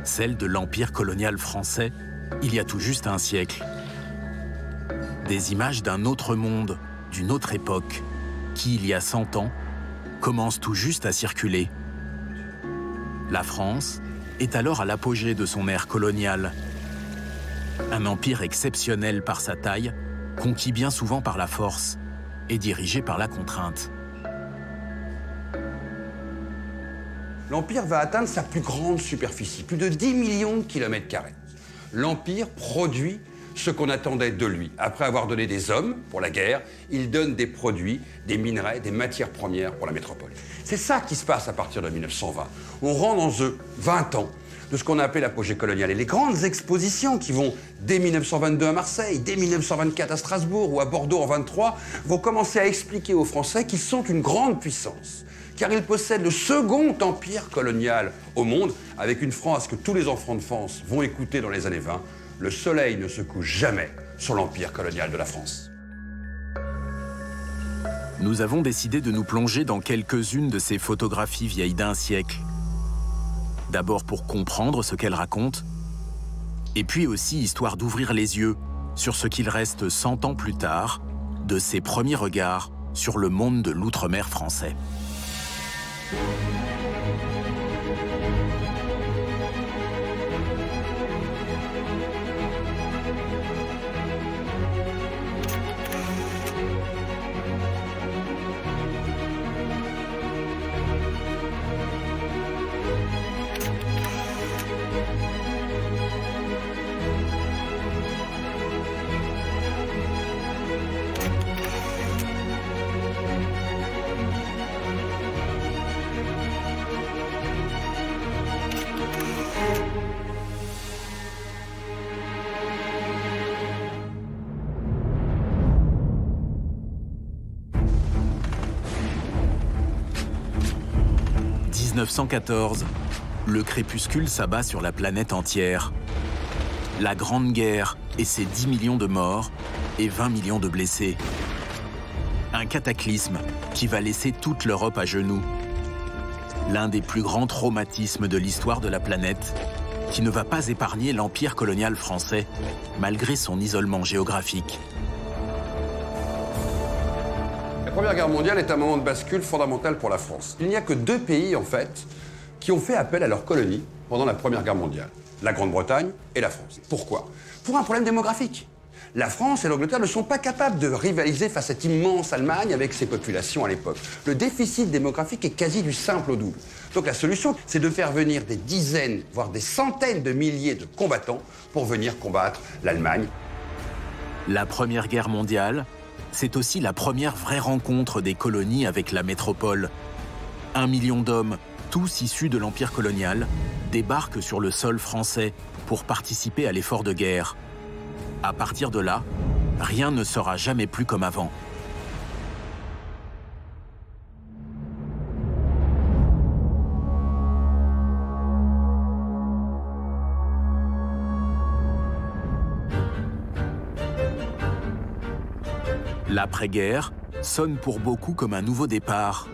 celle de l'Empire colonial français, il y a tout juste un siècle. Des images d'un autre monde, d'une autre époque, qui, il y a 100 ans, commencent tout juste à circuler. La France est alors à l'apogée de son ère coloniale. Un empire exceptionnel par sa taille, conquis bien souvent par la force et dirigé par la contrainte. L'Empire va atteindre sa plus grande superficie, plus de 10 millions de kilomètres carrés. L'Empire produit ce qu'on attendait de lui. Après avoir donné des hommes pour la guerre, il donne des produits, des minerais, des matières premières pour la métropole. C'est ça qui se passe à partir de 1920. On rentre dans 20 ans de ce qu'on a appelé l'apogée coloniale. Et les grandes expositions qui vont dès 1922 à Marseille, dès 1924 à Strasbourg ou à Bordeaux en 23, vont commencer à expliquer aux Français qu'ils sont une grande puissance, car ils possèdent le second empire colonial au monde, avec une phrase que tous les enfants de France vont écouter dans les années 20, « Le soleil ne se couche jamais sur l'empire colonial de la France ». Nous avons décidé de nous plonger dans quelques-unes de ces photographies vieilles d'un siècle. D'abord pour comprendre ce qu'elles racontent, et puis aussi histoire d'ouvrir les yeux sur ce qu'il reste 100 ans plus tard de ses premiers regards sur le monde de l'outre-mer français. En 1914, le crépuscule s'abat sur la planète entière. La Grande Guerre et ses 10 millions de morts et 20 millions de blessés. Un cataclysme qui va laisser toute l'Europe à genoux. L'un des plus grands traumatismes de l'histoire de la planète, qui ne va pas épargner l'empire colonial français, malgré son isolement géographique. La Première Guerre mondiale est un moment de bascule fondamental pour la France. Il n'y a que 2 pays, en fait, qui ont fait appel à leurs colonies pendant la Première Guerre mondiale. La Grande-Bretagne et la France. Pourquoi? Pour un problème démographique. La France et l'Angleterre ne sont pas capables de rivaliser face à cette immense Allemagne avec ses populations à l'époque. Le déficit démographique est quasi du simple au double. Donc la solution, c'est de faire venir des dizaines, voire des centaines de milliers de combattants pour venir combattre l'Allemagne. La Première Guerre mondiale, c'est aussi la première vraie rencontre des colonies avec la métropole. 1 million d'hommes, tous issus de l'empire colonial, débarquent sur le sol français pour participer à l'effort de guerre. À partir de là, rien ne sera jamais plus comme avant. L'après-guerre sonne pour beaucoup comme un nouveau départ.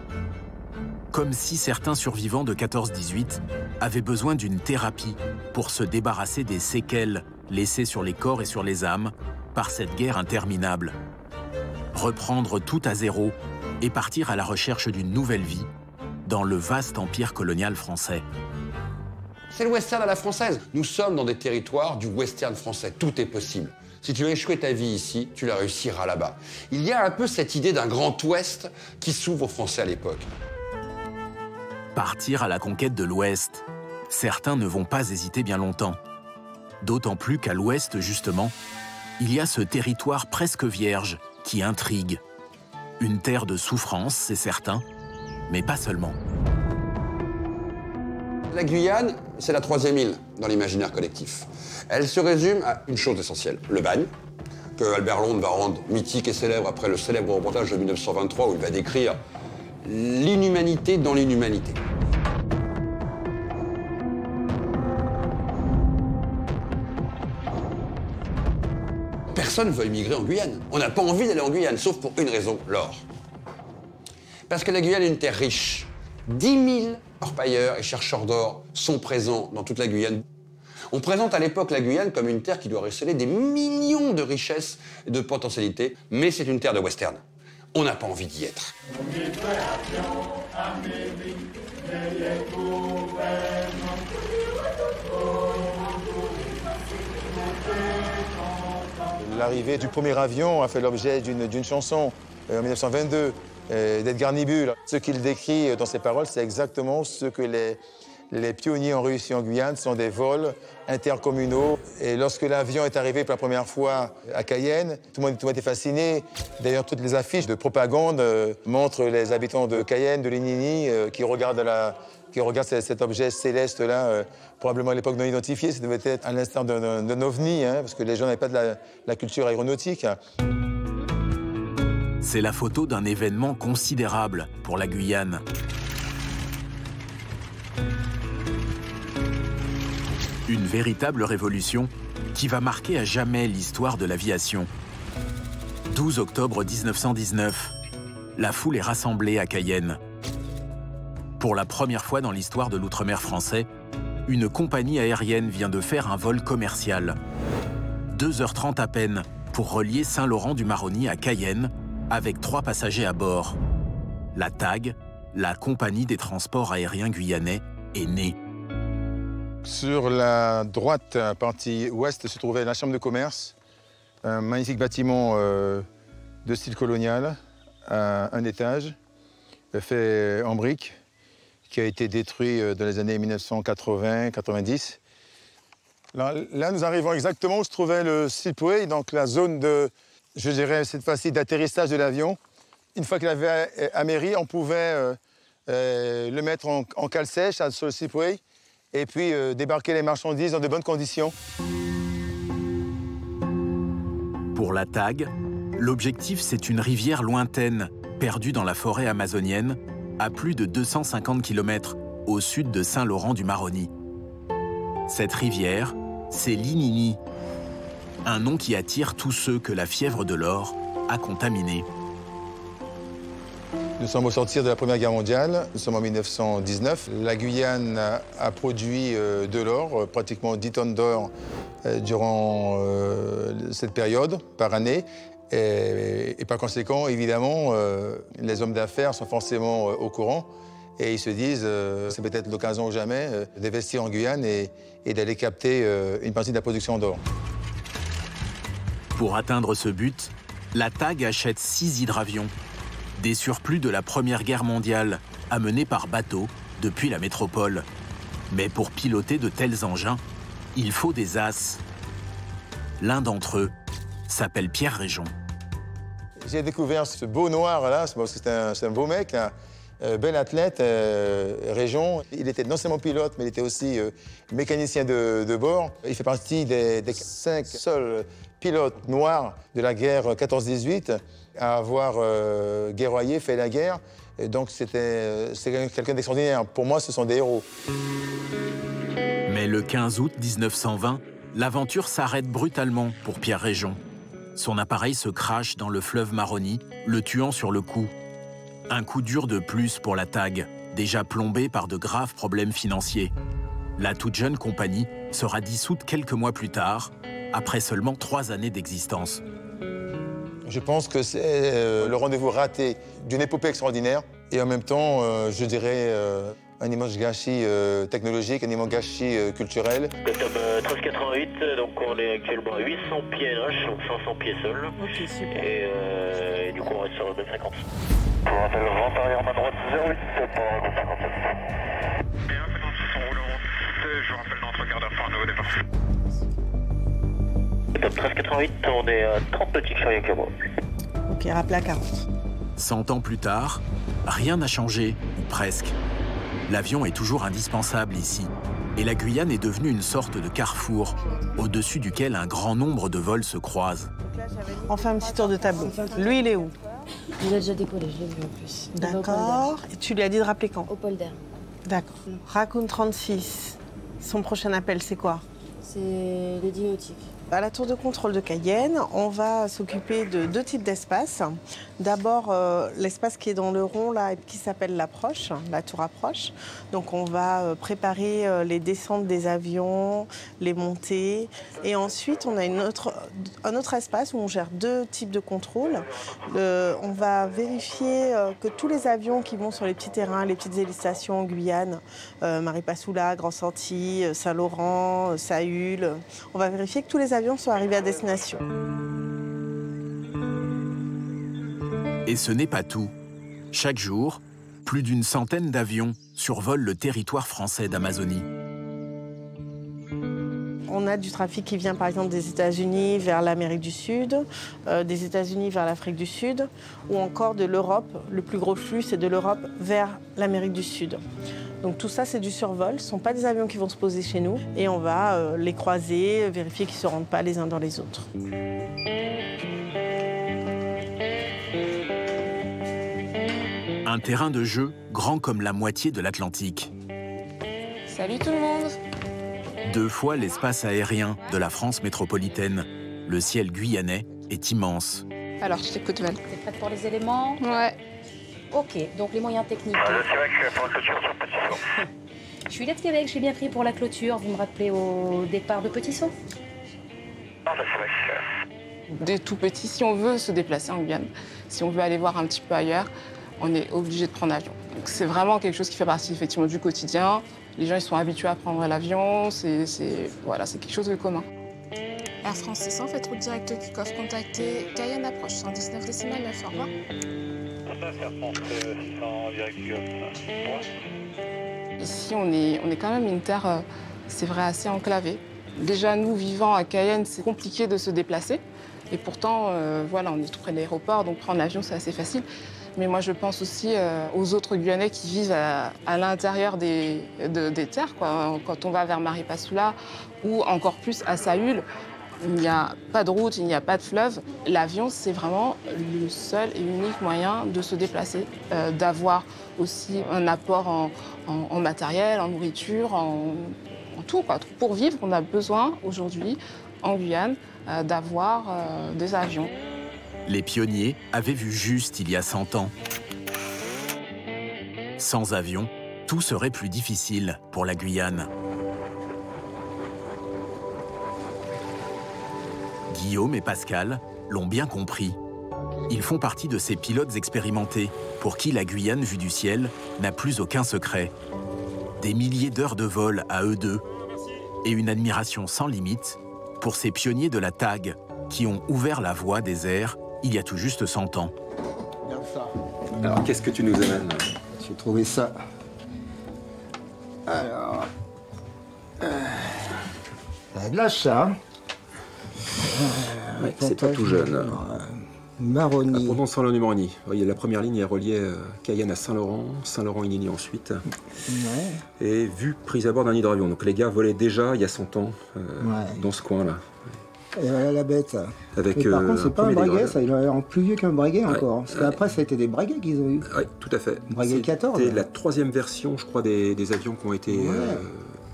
Comme si certains survivants de 14-18 avaient besoin d'une thérapie pour se débarrasser des séquelles laissées sur les corps et sur les âmes par cette guerre interminable. Reprendre tout à zéro et partir à la recherche d'une nouvelle vie dans le vaste empire colonial français. C'est le western à la française. Nous sommes dans des territoires du western français. Tout est possible. Si tu veux échouer ta vie ici, tu la réussiras là-bas. Il y a un peu cette idée d'un grand ouest qui s'ouvre aux Français à l'époque. Partir à la conquête de l'Ouest, certains ne vont pas hésiter bien longtemps. D'autant plus qu'à l'Ouest, justement, il y a ce territoire presque vierge qui intrigue. Une terre de souffrance, c'est certain, mais pas seulement. La Guyane, c'est la 3e île dans l'imaginaire collectif. Elle se résume à une chose essentielle, le bagne, que Albert Londres va rendre mythique et célèbre après le célèbre reportage de 1923 où il va décrire l'inhumanité dans l'inhumanité. Personne ne veut immigrer en Guyane. On n'a pas envie d'aller en Guyane, sauf pour une raison, l'or. Parce que la Guyane est une terre riche. 10 000 orpailleurs et chercheurs d'or sont présents dans toute la Guyane. On présente à l'époque la Guyane comme une terre qui doit receler des millions de richesses et de potentialités, mais c'est une terre de western. On n'a pas envie d'y être. L'arrivée du premier avion a fait l'objet d'une chanson en 1922 d'Edgar Nibul. Ce qu'il décrit dans ses paroles, c'est exactement ce que les pionniers ont réussi en Guyane, ce sont des vols intercommunaux. Et lorsque l'avion est arrivé pour la première fois à Cayenne, tout le monde était fasciné. D'ailleurs, toutes les affiches de propagande montrent les habitants de Cayenne, de Lénini, qui regardent cet objet céleste-là, probablement à l'époque non identifié. Ça devait être à l'instar d'un ovni, parce que les gens n'avaient pas de la culture aéronautique. C'est la photo d'un événement considérable pour la Guyane. Une véritable révolution qui va marquer à jamais l'histoire de l'aviation. 12 octobre 1919, la foule est rassemblée à Cayenne. Pour la première fois dans l'histoire de l'outre-mer français, une compagnie aérienne vient de faire un vol commercial. 2h30 à peine pour relier Saint-Laurent-du-Maroni à Cayenne avec 3 passagers à bord. La TAG, la compagnie des transports aériens guyanais, est née. Sur la droite, partie ouest, se trouvait la chambre de commerce, un magnifique bâtiment de style colonial, à 1 étage, fait en briques, qui a été détruit dans les années 1980-90. Là, nous arrivons exactement où se trouvait le slipway, donc la zone de, je dirais cette fois-ci, d'atterrissage de l'avion. Une fois qu'il avait améri, on pouvait le mettre en cale sèche sur le slipway et puis débarquer les marchandises dans de bonnes conditions. Pour la TAG, l'objectif, c'est une rivière lointaine, perdue dans la forêt amazonienne, à plus de 250 km au sud de Saint-Laurent-du-Maroni. Cette rivière, c'est l'Inini, un nom qui attire tous ceux que la fièvre de l'or a contaminés. Nous sommes au sortir de la Première Guerre mondiale, nous sommes en 1919. La Guyane a produit de l'or, pratiquement 10 tonnes d'or durant cette période par année. Et par conséquent, évidemment, les hommes d'affaires sont forcément au courant et ils se disent c'est peut-être l'occasion ou jamais d'investir en Guyane et d'aller capter une partie de la production d'or. Pour atteindre ce but, la TAG achète 6 hydravions, des surplus de la Première Guerre mondiale, amenés par bateau depuis la métropole. Mais pour piloter de tels engins, il faut des as. L'un d'entre eux s'appelle Pierre Réjon. J'ai découvert ce beau noir-là, c'est un beau mec, là. Bel athlète, Réjon. Il était non seulement pilote, mais il était aussi mécanicien de bord. Il fait partie des 5 seuls pilotes noirs de la guerre 14-18 à avoir guerroyé, fait la guerre. Et donc c'est quelqu'un d'extraordinaire. Pour moi, ce sont des héros. Mais le 15 août 1920, l'aventure s'arrête brutalement pour Pierre Réjon. Son appareil se crache dans le fleuve Maroni, le tuant sur le coup. Un coup dur de plus pour la TAG, déjà plombée par de graves problèmes financiers. La toute jeune compagnie sera dissoute quelques mois plus tard, après seulement 3 années d'existence. Je pense que c'est le rendez-vous raté d'une épopée extraordinaire et en même temps, je dirais, un immense gâchis technologique, un immense gâchis culturel. Top 1388, donc on est actuellement à 800 pieds NH, donc 500 pieds sol. Ok, super. Et du coup, on reste sur 250. Je vous rappelle vente arrière main droite 08 pour 257. Bien, faites son roulant. Je vous rappelle dans 3 quarts d'heure pour un nouveau départ. Top 1388, on est à 30 nautiques sur Yakima. Ok, rappel à 40. 100 ans plus tard, rien n'a changé, ou presque. L'avion est toujours indispensable ici, et la Guyane est devenue une sorte de carrefour, au-dessus duquel un grand nombre de vols se croisent. On fait un petit tour de tableau. Lui, il est où? Il a déjà décollé, je l'ai vu en plus. D'accord. Et tu lui as dit de rappeler quand? Au polder. D'accord. Raccoon 36, son prochain appel, c'est quoi? C'est le Nautique. À la tour de contrôle de Cayenne, on va s'occuper de 2 types d'espaces. D'abord, l'espace qui est dans le rond, là, qui s'appelle l'approche, la tour approche. Donc, on va préparer les descentes des avions, les montées. Et ensuite, on a un autre espace où on gère 2 types de contrôle. On va vérifier que tous les avions qui vont sur les petits terrains, les petites stations en Guyane, Maripasoula, Grand-Santi, Saint-Laurent, Saül, on va vérifier que tous les avions sont arrivés à destination. Et ce n'est pas tout. Chaque jour, plus d'une centaine d'avions survolent le territoire français d'Amazonie. On a du trafic qui vient par exemple des États-Unis vers l'Amérique du Sud, des États-Unis vers l'Afrique du Sud, ou encore de l'Europe. Le plus gros flux, c'est de l'Europe vers l'Amérique du Sud. Donc tout ça, c'est du survol. Ce ne sont pas des avions qui vont se poser chez nous. Et on va les croiser, vérifier qu'ils ne se rendent pas les uns dans les autres. Un terrain de jeu grand comme la moitié de l'Atlantique. Salut tout le monde! 2 fois l'espace aérien de la France métropolitaine. Le ciel guyanais est immense. Alors, je t'écoute, Val. T'es prête pour les éléments? Ouais. Ok, donc les moyens techniques. Le Québec pour la clôture sur Petit Saut. Je suis là de Québec, j'ai bien pris pour la clôture. Vous me rappelez au départ de Petit Saut? Non, le Québec. Des tout petits, si on veut se déplacer en Guyane, si on veut aller voir un petit peu ailleurs, on est obligé de prendre l'avion. Donc c'est vraiment quelque chose qui fait partie effectivement du quotidien. Les gens ils sont habitués à prendre l'avion, voilà, c'est quelque chose de commun. Air France 600, faites route directe kick-off, contactez Cayenne approche 119 décimales 9, au revoir. Air France 600, direct kick-off. Ici, on est quand même une terre, c'est vrai, assez enclavée. Déjà, nous, vivant à Cayenne, c'est compliqué de se déplacer. Et pourtant, voilà, on est tout près de l'aéroport, donc prendre l'avion, c'est assez facile. Mais moi, je pense aussi aux autres Guyanais qui vivent à l'intérieur des terres, quoi. Quand on va vers Maripasoula ou encore plus à Saül, il n'y a pas de route, il n'y a pas de fleuve. L'avion, c'est vraiment le seul et unique moyen de se déplacer, d'avoir aussi un apport en matériel, en nourriture, en tout, quoi. Pour vivre, on a besoin aujourd'hui, en Guyane, d'avoir des avions. Les pionniers avaient vu juste il y a 100 ans. Sans avion, tout serait plus difficile pour la Guyane. Guillaume et Pascal l'ont bien compris. Ils font partie de ces pilotes expérimentés pour qui la Guyane vue du ciel n'a plus aucun secret. Des milliers d'heures de vol à eux deux et une admiration sans limite pour ces pionniers de la TAG qui ont ouvert la voie des airs il y a tout juste 100 ans. Alors, qu'est-ce que tu nous amènes? J'ai trouvé ça. Alors... de la ça. Ouais, c'est pas tout jeune. Maroni. Pendant Saint-Laurent-du-Maroni. Il y a la première ligne est reliée Cayenne à Saint-Laurent, Saint-Laurent-Inigny ensuite. Ouais. Et vue prise à bord d'un hydravion. Donc les gars volaient déjà il y a 100 ans dans ce coin-là. Et voilà la bête. Avec, par contre, c'est pas un breguet, ça. Il est en plus vieux qu'un breguet encore. Parce qu'après, ça a été des breguets qu'ils ont eu. Oui, tout à fait. Breguet 14. C'était la 3e version, je crois, des avions qui ont été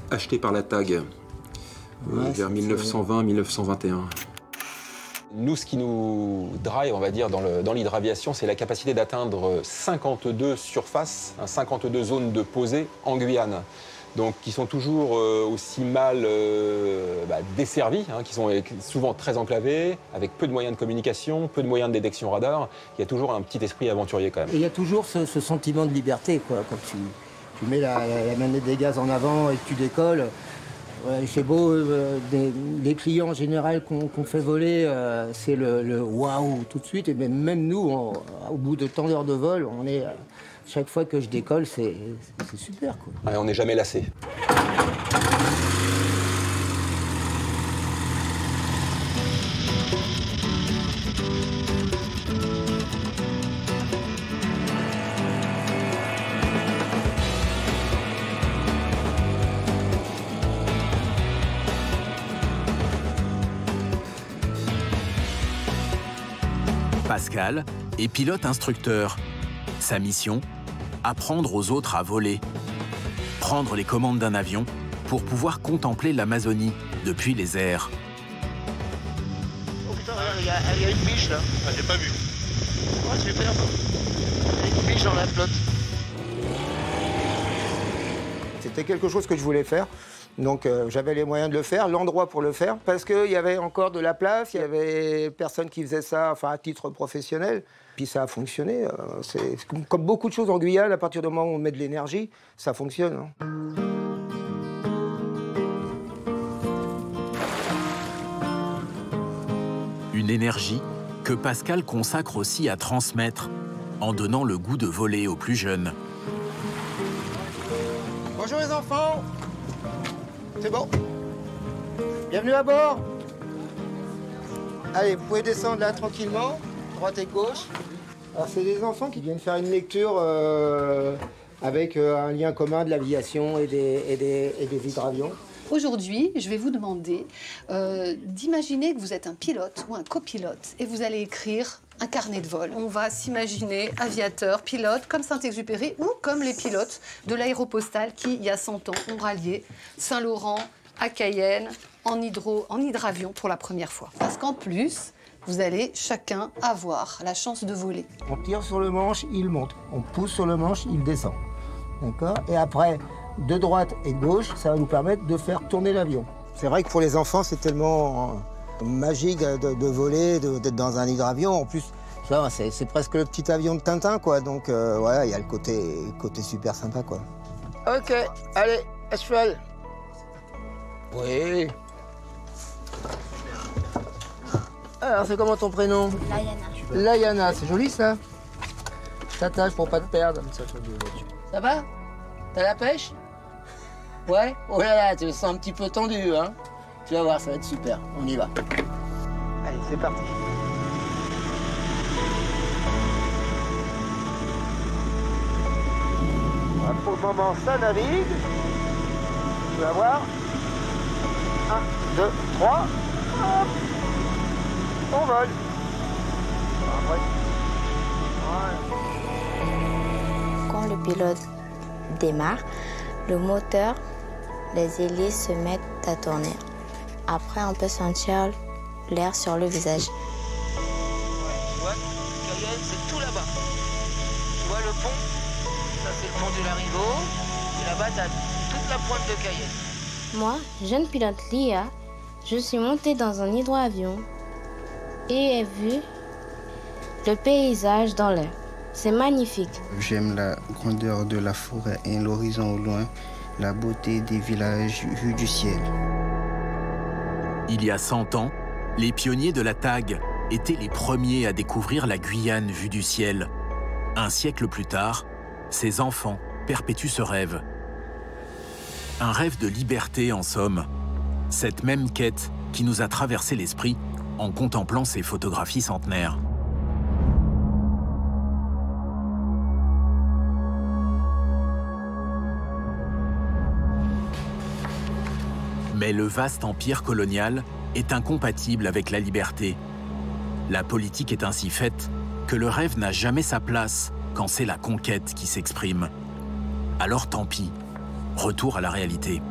achetés par la TAG vers 1920-1921. Nous, ce qui nous drive, on va dire, dans l'hydraviation, c'est la capacité d'atteindre 52 surfaces, 52 zones de posée en Guyane. Donc, qui sont toujours aussi mal desservis, qui sont souvent très enclavés, avec peu de moyens de communication, peu de moyens de détection radar. Il y a toujours un petit esprit aventurier quand même. Et il y a toujours ce sentiment de liberté, quoi. Quand tu mets la manette des gaz en avant et que tu décolles, c'est beau, des clients en général qu'on fait voler, c'est le waouh tout de suite. Et même nous, au bout de tant d'heures de vol, on est... Chaque fois que je décolle, c'est super, quoi. Ouais, on n'est jamais lassé. Pascal est pilote instructeur. Sa mission, apprendre aux autres à voler. Prendre les commandes d'un avion pour pouvoir contempler l'Amazonie depuis les airs. il y a une biche là. Ah, j'ai pas vu. Ouais, super. Il y a une biche dans la flotte. C'était quelque chose que je voulais faire. Donc j'avais les moyens de le faire, l'endroit pour le faire, parce qu'il y avait encore de la place, il y avait personne qui faisait ça enfin, à titre professionnel. Puis ça a fonctionné. C'est comme beaucoup de choses en Guyane, à partir du moment où on met de l'énergie, ça fonctionne. Hein. Une énergie que Pascal consacre aussi à transmettre, en donnant le goût de voler aux plus jeunes. Bonjour les enfants. C'est bon. Bienvenue à bord. Allez, vous pouvez descendre là tranquillement, droite et gauche. Alors c'est des enfants qui viennent faire une lecture avec un lien commun de l'aviation et des hydravions. Aujourd'hui, je vais vous demander d'imaginer que vous êtes un pilote ou un copilote et vous allez écrire un carnet de vol. On va s'imaginer aviateur, pilote, comme Saint-Exupéry ou comme les pilotes de l'aéropostale qui, il y a 100 ans, ont rallié Saint-Laurent à Cayenne en hydravion pour la première fois. Parce qu'en plus, vous allez chacun avoir la chance de voler. On tire sur le manche, il monte. On pousse sur le manche, il descend. D'accord ? Et après, de droite et de gauche, ça va nous permettre de faire tourner l'avion. C'est vrai que pour les enfants, c'est tellement magique de voler, d'être dans un hydravion. En plus, c'est presque le petit avion de Tintin, quoi. Donc voilà, il y a le côté super sympa, quoi. Ok, allez, à cheval. Oui. Alors, c'est comment ton prénom? Layana. Layana, c'est joli ça. T'attaches pour pas te perdre. Ça va? T'as la pêche? Ouais? Oh là là, tu le sens un petit peu tendu, hein? Tu vas voir, ça va être super. On y va. Allez, c'est parti. Pour le moment, ça navigue. Tu vas voir. 1, 2, 3. Hop. On vole. Quand le pilote démarre, le moteur, les hélices se mettent à tourner. Après, on peut sentir l'air sur le visage. Tu vois, Cayenne, c'est tout là-bas. Tu vois le pont? Ça, c'est le pont du Larigot. Et là-bas, t'as toute la pointe de Cayenne. Moi, jeune pilote Lia, je suis montée dans un hydroavion et ai vu le paysage dans l'air. C'est magnifique. J'aime la grandeur de la forêt et l'horizon au loin, la beauté des villages vus du ciel. Il y a 100 ans, les pionniers de la TAG étaient les premiers à découvrir la Guyane vue du ciel. Un siècle plus tard, ces enfants perpétuent ce rêve. Un rêve de liberté, en somme. Cette même quête qui nous a traversé l'esprit en contemplant ces photographies centenaires. Mais le vaste empire colonial est incompatible avec la liberté. La politique est ainsi faite que le rêve n'a jamais sa place quand c'est la conquête qui s'exprime. Alors tant pis, retour à la réalité.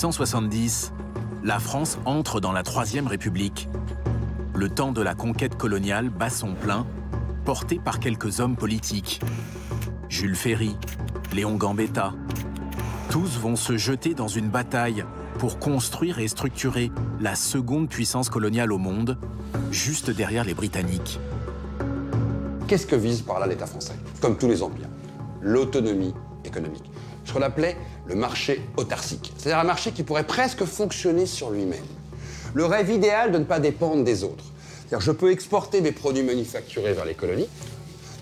En 1870, la France entre dans la Troisième République. Le temps de la conquête coloniale bat son plein, porté par quelques hommes politiques. Jules Ferry, Léon Gambetta. Tous vont se jeter dans une bataille pour construire et structurer la seconde puissance coloniale au monde, juste derrière les Britanniques. Qu'est-ce que vise par là l'État français? Comme tous les empires, l'autonomie économique. Ce qu'on appelait le marché autarcique, c'est-à-dire un marché qui pourrait presque fonctionner sur lui-même. Le rêve idéal de ne pas dépendre des autres. C'est-à-dire je peux exporter mes produits manufacturés vers les colonies,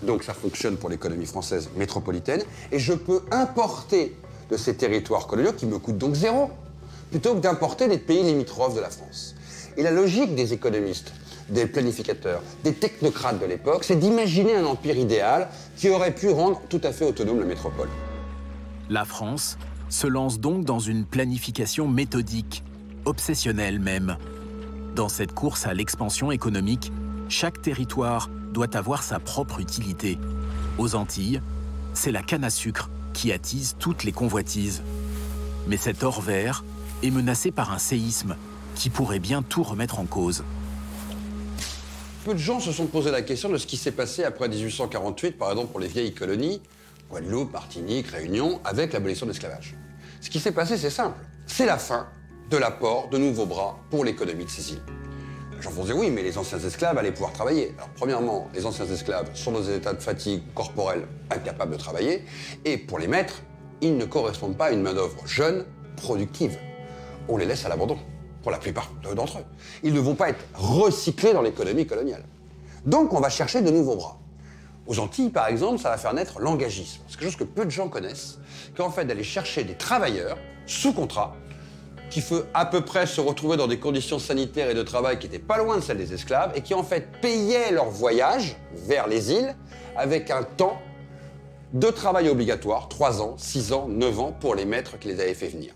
donc ça fonctionne pour l'économie française métropolitaine, et je peux importer de ces territoires coloniaux qui me coûtent donc zéro, plutôt que d'importer des pays limitrophes de la France. Et la logique des économistes, des planificateurs, des technocrates de l'époque, c'est d'imaginer un empire idéal qui aurait pu rendre tout à fait autonome la métropole. La France se lance donc dans une planification méthodique, obsessionnelle même. Dans cette course à l'expansion économique, chaque territoire doit avoir sa propre utilité. Aux Antilles, c'est la canne à sucre qui attise toutes les convoitises. Mais cet or vert est menacé par un séisme qui pourrait bien tout remettre en cause. Peu de gens se sont posé la question de ce qui s'est passé après 1848, par exemple pour les vieilles colonies, Guadeloupe, Martinique, Réunion, avec l'abolition de l'esclavage. Ce qui s'est passé, c'est simple. C'est la fin de l'apport de nouveaux bras pour l'économie de ces îles. J'en faisais oui, mais les anciens esclaves allaient pouvoir travailler. Alors, premièrement, les anciens esclaves sont dans des états de fatigue corporelle incapables de travailler. Et pour les maîtres, ils ne correspondent pas à une main-d'œuvre jeune, productive. On les laisse à l'abandon, pour la plupart d'entre eux. Ils ne vont pas être recyclés dans l'économie coloniale. Donc, on va chercher de nouveaux bras. Aux Antilles, par exemple, ça va faire naître l'engagisme. C'est quelque chose que peu de gens connaissent, qu'en fait, d'aller chercher des travailleurs sous contrat qui peut à peu près se retrouver dans des conditions sanitaires et de travail qui n'étaient pas loin de celles des esclaves et qui en fait payaient leur voyage vers les îles avec un temps de travail obligatoire, 3 ans, 6 ans, 9 ans pour les maîtres qui les avaient fait venir.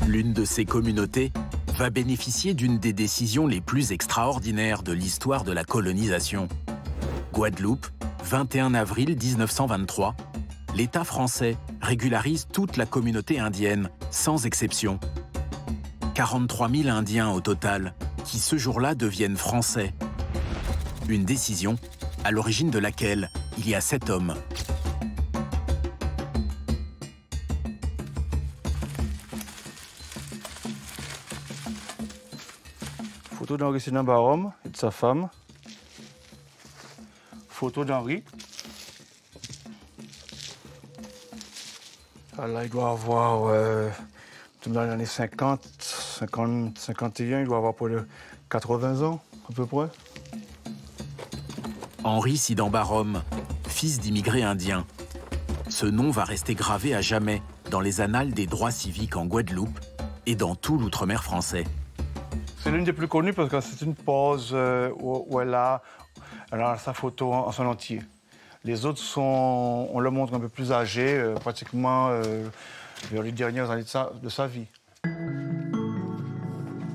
L'une de ces communautés va bénéficier d'une des décisions les plus extraordinaires de l'histoire de la colonisation. Guadeloupe, 21 avril 1923, l'État français régularise toute la communauté indienne, sans exception. 43 000 Indiens au total, qui ce jour-là deviennent français. Une décision à l'origine de laquelle il y a 7 hommes. Photo d'Henri Sidin-Barham et de sa femme. Photo d'Henri. Là, il doit avoir, dans les années 50, 51, il doit avoir près de 80 ans, à peu près. Henri Sidin-Barham, fils d'immigrés indiens. Ce nom va rester gravé à jamais dans les annales des droits civiques en Guadeloupe et dans tout l'outre-mer français. C'est l'une des plus connues parce que c'est une pose où elle a sa photo en son entier. Les autres sont, on le montre un peu plus âgé, pratiquement vers les dernières années de sa vie.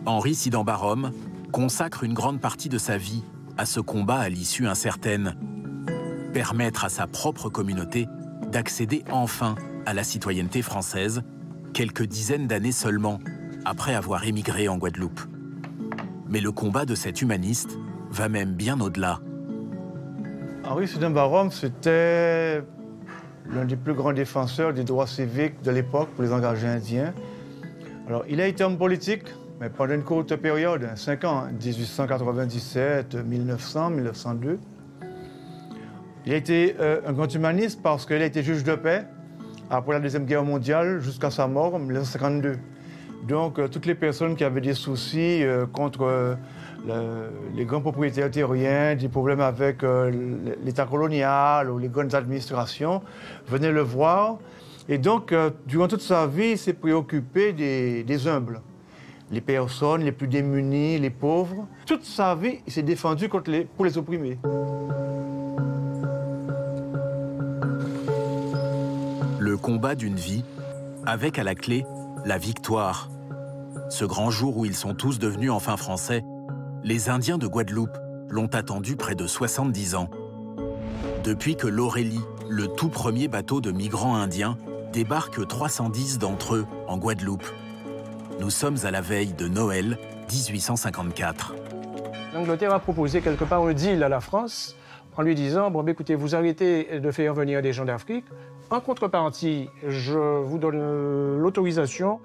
Henri Sidin-Barham consacre une grande partie de sa vie à ce combat à l'issue incertaine. Permettre à sa propre communauté d'accéder enfin à la citoyenneté française, quelques dizaines d'années seulement après avoir émigré en Guadeloupe. Mais le combat de cet humaniste va même bien au-delà. Henri Sidin-Barham, c'était l'un des plus grands défenseurs des droits civiques de l'époque pour les engagés indiens. Alors, il a été homme politique, mais pendant une courte période, 5 ans, 1897, 1900, 1902. Il a été un grand humaniste parce qu'il a été juge de paix après la Deuxième Guerre mondiale jusqu'à sa mort en 1952. Donc, toutes les personnes qui avaient des soucis contre les grands propriétaires terriens, des problèmes avec l'État colonial ou les grandes administrations, venaient le voir. Et donc, durant toute sa vie, il s'est préoccupé des humbles, les personnes les plus démunies, les pauvres. Toute sa vie, il s'est défendu pour les opprimés. Le combat d'une vie, avec à la clé la victoire. Ce grand jour où ils sont tous devenus enfin français, les Indiens de Guadeloupe l'ont attendu près de 70 ans. Depuis que l'Aurélie, le tout premier bateau de migrants indiens, débarque 310 d'entre eux en Guadeloupe. Nous sommes à la veille de Noël 1854. L'Angleterre a proposé quelque part un deal à la France en lui disant « Bon, écoutez, vous arrêtez de faire venir des gens d'Afrique. En contrepartie, je vous donne l'autorisation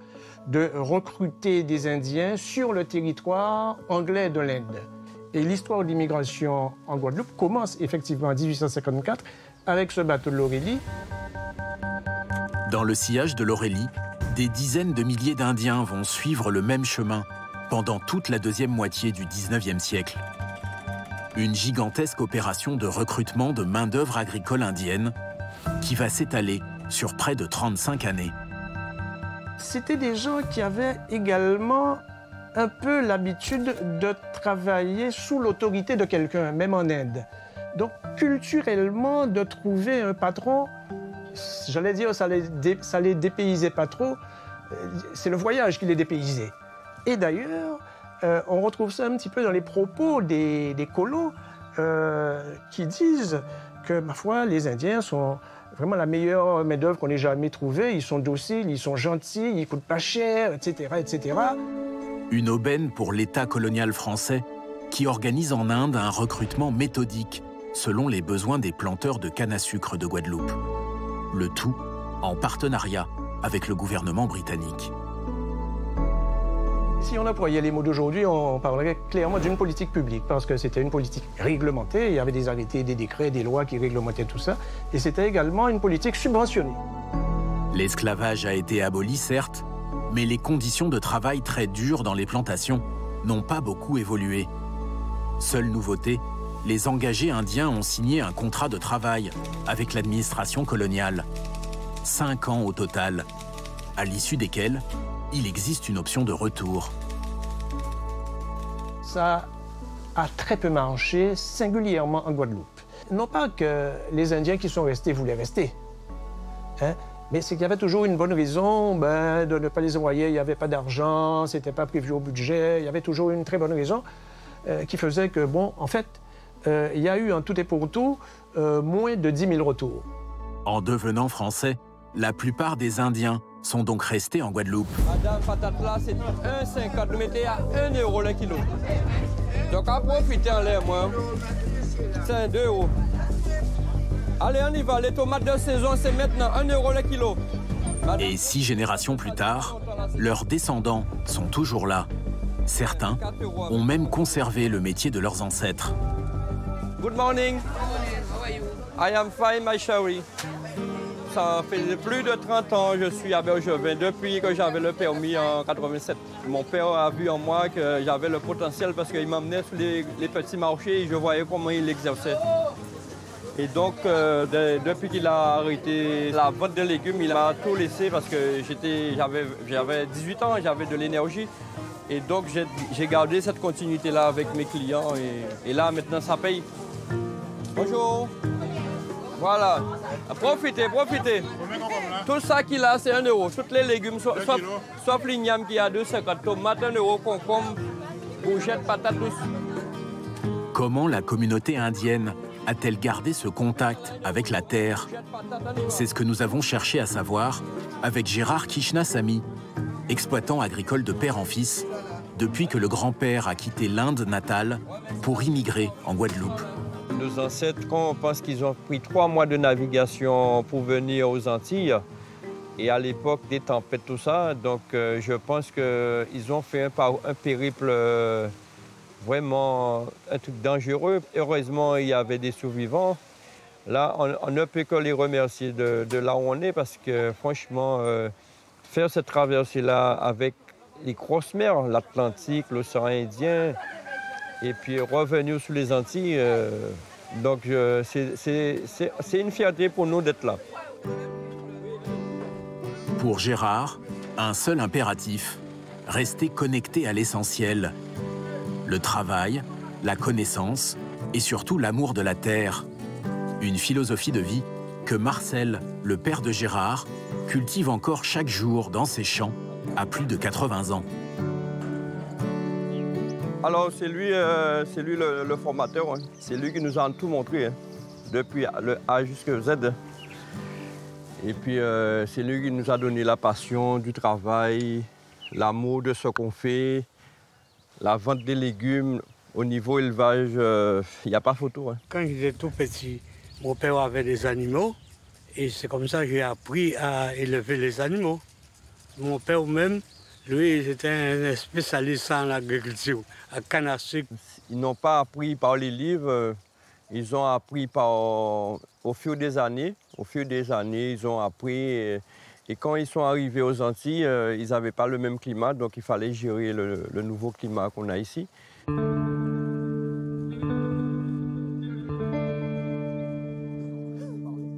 de recruter des Indiens sur le territoire anglais de l'Inde. » Et l'histoire de l'immigration en Guadeloupe commence effectivement en 1854 avec ce bateau de l'Aurélie. Dans le sillage de l'Aurélie, des dizaines de milliers d'Indiens vont suivre le même chemin pendant toute la deuxième moitié du XIXe siècle. Une gigantesque opération de recrutement de main-d'œuvre agricole indienne qui va s'étaler sur près de 35 années. C'était des gens qui avaient également un peu l'habitude de travailler sous l'autorité de quelqu'un, même en Inde. Donc, culturellement, de trouver un patron j'allais dire, ça les dépaysait pas trop. C'est le voyage qui les dépaysait. Et d'ailleurs, on retrouve ça un petit peu dans les propos des colos qui disent que, ma foi, les Indiens sont vraiment la meilleure main-d'œuvre qu'on ait jamais trouvée. Ils sont dociles, ils sont gentils, ils coûtent pas cher, etc., etc. Une aubaine pour l'État colonial français qui organise en Inde un recrutement méthodique selon les besoins des planteurs de canne à sucre de Guadeloupe. Le tout en partenariat avec le gouvernement britannique. Si on employait les mots d'aujourd'hui, on parlerait clairement d'une politique publique, parce que c'était une politique réglementée. Il y avait des arrêtés, des décrets, des lois qui réglementaient tout ça. Et c'était également une politique subventionnée. L'esclavage a été aboli, certes, mais les conditions de travail très dures dans les plantations n'ont pas beaucoup évolué. Seule nouveauté, les engagés indiens ont signé un contrat de travail avec l'administration coloniale. 5 ans au total, à l'issue desquels il existe une option de retour. Ça a très peu marché, singulièrement en Guadeloupe. Non pas que les Indiens qui sont restés voulaient rester, hein, mais c'est qu'il y avait toujours une bonne raison de ne pas les envoyer. Il n'y avait pas d'argent, ce n'était pas prévu au budget. Il y avait toujours une très bonne raison qui faisait que, bon, en fait, il y a eu en tout et pour tout moins de 10 000 retours. En devenant français, la plupart des Indiens sont donc restés en Guadeloupe. Madame patate là, c'est 1,50, nous mettez à 1 € le kilo. Donc à profiter en l'air, moi. C'est 2 €. Allez, on y va. Les tomates de saison, c'est maintenant 1 € le kilo. Et 6 générations plus tard, leurs descendants sont toujours là. Certains ont même conservé le métier de leurs ancêtres. Good morning. I am fine, my Sherry. Ça fait plus de 30 ans que je suis à Bergevin, depuis que j'avais le permis en 87. Mon père a vu en moi que j'avais le potentiel parce qu'il m'emmenait sur les petits marchés et je voyais comment il exerçait. Et donc, depuis qu'il a arrêté la vente de légumes, il m'a tout laissé parce que j'avais 18 ans, j'avais de l'énergie. Et donc, j'ai gardé cette continuité-là avec mes clients. Et là, maintenant, ça paye. Bonjour. Voilà. Profitez, profitez. Tout ça qu'il a, c'est 1 €. Tous les légumes, sauf l'igname qui a 2,50. Tomates, 1 €, concombre, courgettes, patates, tout. Comment la communauté indienne a-t-elle gardé ce contact avec la terre? C'est ce que nous avons cherché à savoir avec Gérard Kishnasamy, exploitant agricole de père en fils, depuis que le grand-père a quitté l'Inde natale pour immigrer en Guadeloupe. Nos ancêtres, quand on pense qu'ils ont pris 3 mois de navigation pour venir aux Antilles, et à l'époque des tempêtes, tout ça, donc je pense qu'ils ont fait un périple vraiment un truc dangereux. Heureusement, il y avait des survivants. Là, on ne peut que les remercier de là où on est, parce que franchement, faire cette traversée-là avec les grosses mers, l'Atlantique, l'océan Indien, et puis revenir sur les Antilles, donc c'est une fierté pour nous d'être là. Pour Gérard, un seul impératif, rester connecté à l'essentiel. Le travail, la connaissance et surtout l'amour de la terre. Une philosophie de vie que Marcel, le père de Gérard, cultive encore chaque jour dans ses champs à plus de 80 ans. Alors c'est lui le formateur, hein. C'est lui qui nous a tout montré, hein. Depuis le A jusqu'au Z. Et puis c'est lui qui nous a donné la passion du travail, l'amour de ce qu'on fait, la vente des légumes. Au niveau élevage, il n'y a pas photo, hein. Quand j'étais tout petit, mon père avait des animaux et c'est comme ça que j'ai appris à élever les animaux. Mon père même, lui, c'était un spécialiste en agriculture, à canne à sucre. Ils n'ont pas appris par les livres, ils ont appris au fil des années. Au fil des années, ils ont appris. Et quand ils sont arrivés aux Antilles, ils n'avaient pas le même climat, donc il fallait gérer le nouveau climat qu'on a ici.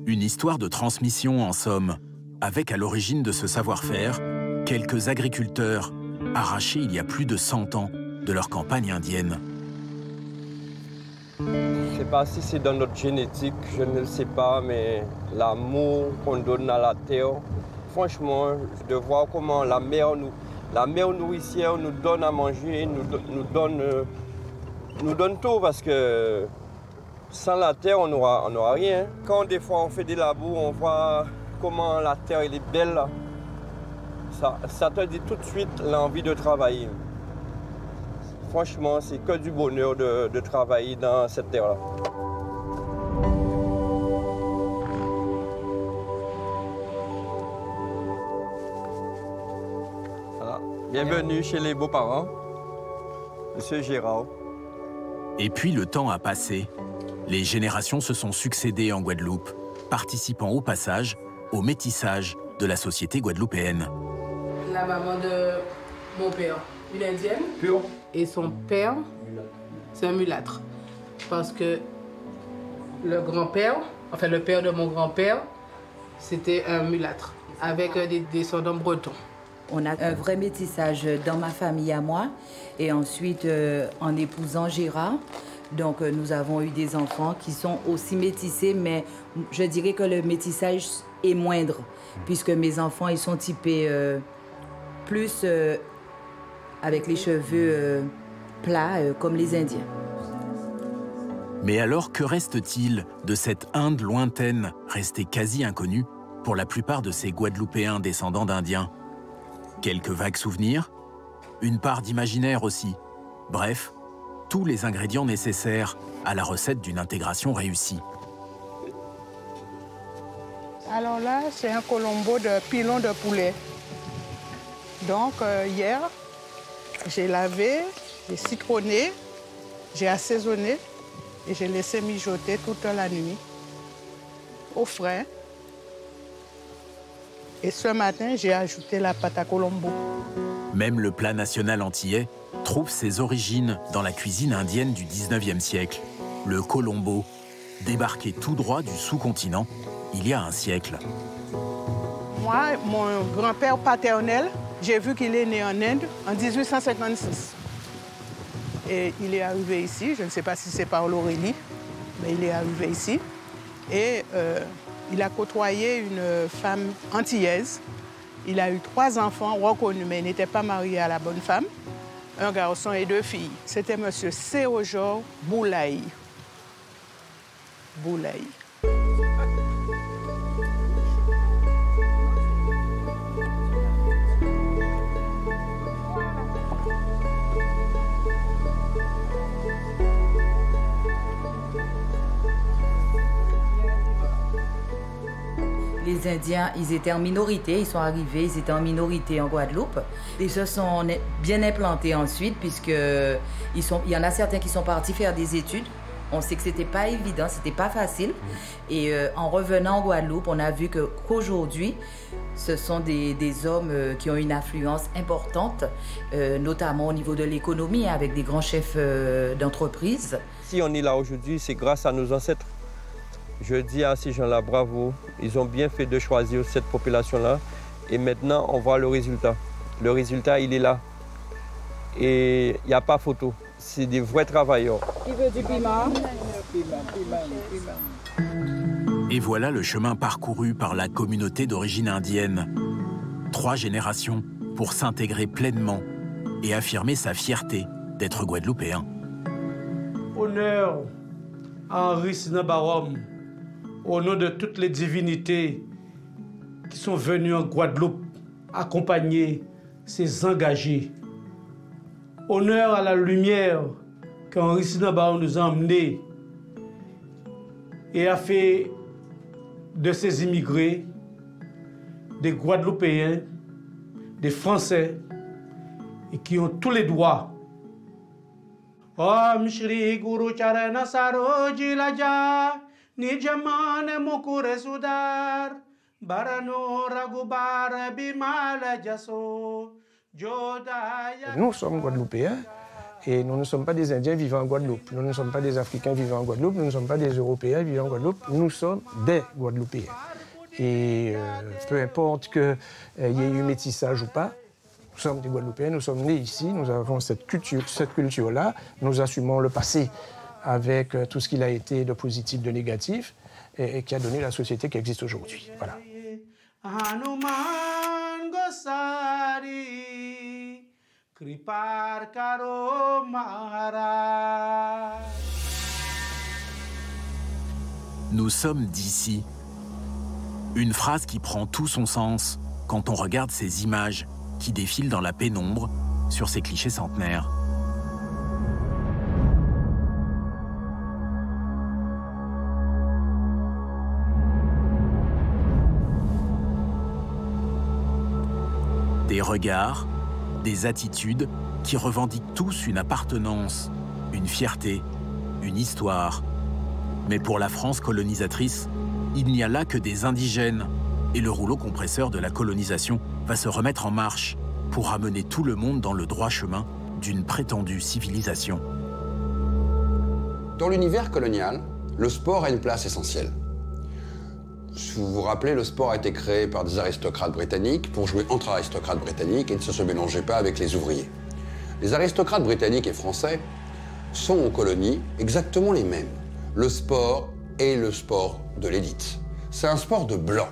Une histoire de transmission, en somme, avec à l'origine de ce savoir-faire quelques agriculteurs arrachés il y a plus de 100 ans de leur campagne indienne. Je ne sais pas si c'est dans notre génétique, je ne le sais pas, mais l'amour qu'on donne à la terre, franchement, de voir comment la mère nourricière nous donne à manger, nous donne tout, parce que sans la terre, on n'aura rien. Quand des fois on fait des labours, on voit comment la terre elle est belle, ça te dit tout de suite l'envie de travailler. Franchement, c'est que du bonheur de travailler dans cette terre-là. Voilà. Bienvenue chez les beaux-parents, Monsieur Gérard. Et puis le temps a passé. Les générations se sont succédées en Guadeloupe, participant au passage au métissage de la société guadeloupéenne. La maman de mon père, une indienne. Pure. Et son père, c'est un mulâtre. Parce que le grand-père, enfin le père de mon grand-père, c'était un mulâtre, avec des descendants bretons. On a un vrai métissage dans ma famille à moi. Et ensuite, en épousant Gérard, donc nous avons eu des enfants qui sont aussi métissés, mais je dirais que le métissage est moindre, puisque mes enfants, ils sont typés plus avec les cheveux plats, comme les Indiens. Mais alors, que reste-t-il de cette Inde lointaine, restée quasi inconnue pour la plupart de ces Guadeloupéens descendants d'Indiens? Quelques vagues souvenirs, une part d'imaginaire aussi. Bref, tous les ingrédients nécessaires à la recette d'une intégration réussie. Alors là, c'est un colombo de pilon de poulet. Donc hier, j'ai lavé, j'ai citronné, j'ai assaisonné et j'ai laissé mijoter toute la nuit au frais. Et ce matin, j'ai ajouté la pâte à colombo. Même le plat national antillais trouve ses origines dans la cuisine indienne du 19e siècle. Le colombo, débarqué tout droit du sous-continent il y a un siècle. Moi, mon grand-père paternel, j'ai vu qu'il est né en Inde en 1856. Et il est arrivé ici, je ne sais pas si c'est par l'Aurélie, mais il est arrivé ici. Et il a côtoyé une femme antillaise. Il a eu 3 enfants reconnus, mais il n'était pas marié à la bonne femme. Un garçon et 2 filles. C'était M. Séojor Boulaye. Boulaye. Les Indiens, ils étaient en minorité, ils sont arrivés, ils étaient en minorité en Guadeloupe. Ils se sont bien implantés ensuite, puisqu'il y en a certains qui sont partis faire des études. On sait que c'était pas évident, c'était pas facile. Et en revenant en Guadeloupe, on a vu qu'aujourd'hui, ce sont des hommes qui ont une influence importante, notamment au niveau de l'économie, avec des grands chefs d'entreprise. Si on est là aujourd'hui, c'est grâce à nos ancêtres. Je dis à ces gens-là, bravo, ils ont bien fait de choisir cette population-là. Et maintenant, on voit le résultat. Le résultat, il est là. Et il n'y a pas photo. C'est des vrais travailleurs. Qui veut du piment? Et voilà le chemin parcouru par la communauté d'origine indienne. 3 générations pour s'intégrer pleinement et affirmer sa fierté d'être guadeloupéen. Honneur à Henri Sinabarom, au nom de toutes les divinités qui sont venues en Guadeloupe accompagner ces engagés. Honneur à la lumière qu'Henri Sinabarom nous a emmenée et a fait de ces immigrés des Guadeloupéens, des Français, et qui ont tous les droits. Om Shri Guru Charana Saroji Laja Nijamane Mukure Sudar Barano Ragubara Bimala Jaso Jodaya. Nous sommes Guadeloupéens et nous ne sommes pas des Indiens vivant en Guadeloupe. Nous ne sommes pas des Africains vivant en Guadeloupe. Nous ne sommes pas des Européens vivant en Guadeloupe. Nous sommes des Guadeloupéens. Et peu importe qu'il y ait eu métissage ou pas, nous sommes des Guadeloupéens, nous sommes nés ici, nous avons cette culture-là, nous assumons le passé avec tout ce qu'il a été de positif, de négatif, et qui a donné la société qui existe aujourd'hui. Voilà. Nous sommes d'ici. Une phrase qui prend tout son sens quand on regarde ces images qui défilent dans la pénombre sur ces clichés centenaires. Des regards, des attitudes qui revendiquent tous une appartenance, une fierté, une histoire. Mais pour la France colonisatrice, il n'y a là que des indigènes. Et le rouleau compresseur de la colonisation va se remettre en marche pour ramener tout le monde dans le droit chemin d'une prétendue civilisation. Dans l'univers colonial, le sport a une place essentielle. Si vous vous rappelez, le sport a été créé par des aristocrates britanniques pour jouer entre aristocrates britanniques et ne se mélanger pas avec les ouvriers. Les aristocrates britanniques et français sont en colonie exactement les mêmes. Le sport est le sport de l'élite. C'est un sport de blanc.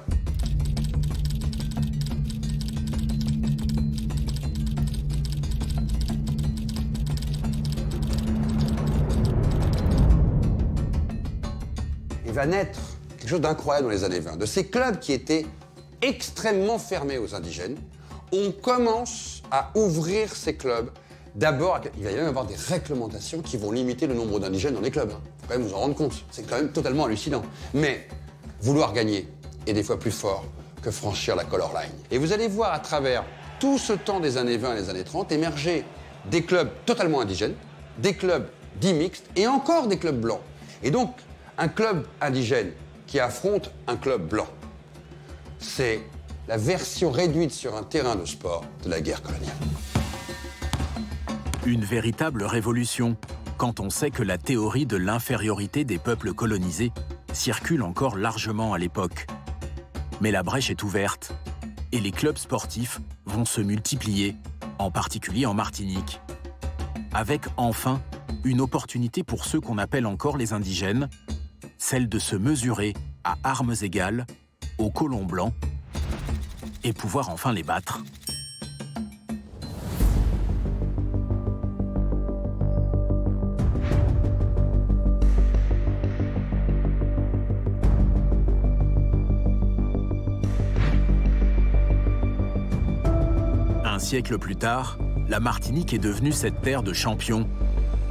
Il va naître quelque chose d'incroyable dans les années 20. De ces clubs qui étaient extrêmement fermés aux indigènes, on commence à ouvrir ces clubs. D'abord, il va y même avoir des réglementations qui vont limiter le nombre d'indigènes dans les clubs. Il faut quand même vous en rendre compte. C'est quand même totalement hallucinant. Mais vouloir gagner est des fois plus fort que franchir la color line. Et vous allez voir à travers tout ce temps des années 20 et des années 30 émerger des clubs totalement indigènes, des clubs dits mixtes et encore des clubs blancs. Et donc, un club indigène qui affronte un club blanc, c'est la version réduite sur un terrain de sport de la guerre coloniale. Une véritable révolution, quand on sait que la théorie de l'infériorité des peuples colonisés circule encore largement à l'époque. Mais la brèche est ouverte, et les clubs sportifs vont se multiplier, en particulier en Martinique. Avec enfin une opportunité pour ceux qu'on appelle encore les indigènes, celle de se mesurer à armes égales aux colons blancs et pouvoir enfin les battre. Un siècle plus tard, la Martinique est devenue cette terre de champions,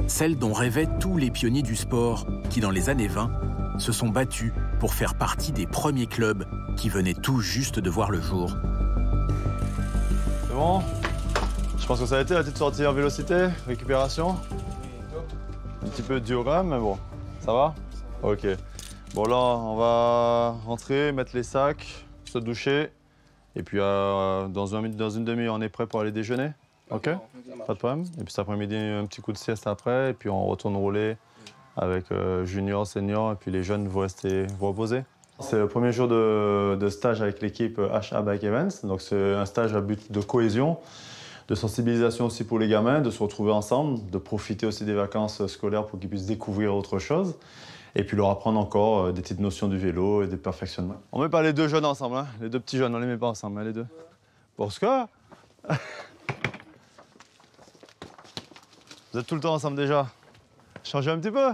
celle dont rêvaient tous les pionniers du sport qui, dans les années 20, se sont battus pour faire partie des premiers clubs qui venaient tout juste de voir le jour. C'est bon? Je pense que ça a été la petite sortie en vélocité, récupération. Un petit peu dur quand même, mais bon, ça va? Ok. Bon là, on va rentrer, mettre les sacs, se doucher. Et puis dans une demi-heure, on est prêt pour aller déjeuner. Ok? Pas de problème. Et puis cet après-midi, un petit coup de sieste après. Et puis on retourne rouler avec junior, senior. Et puis les jeunes vont rester vous reposer. C'est le premier jour de stage avec l'équipe HA Bike Events. Donc c'est un stage à but de cohésion, de sensibilisation aussi pour les gamins, de se retrouver ensemble, de profiter aussi des vacances scolaires pour qu'ils puissent découvrir autre chose. Et puis leur apprendre encore des petites notions du vélo et des perfectionnements. On ne met pas les deux jeunes ensemble, hein. Les deux petits jeunes, on ne les met pas ensemble, hein, les deux. Parce que... Vous êtes tout le temps ensemble déjà. Changez un petit peu.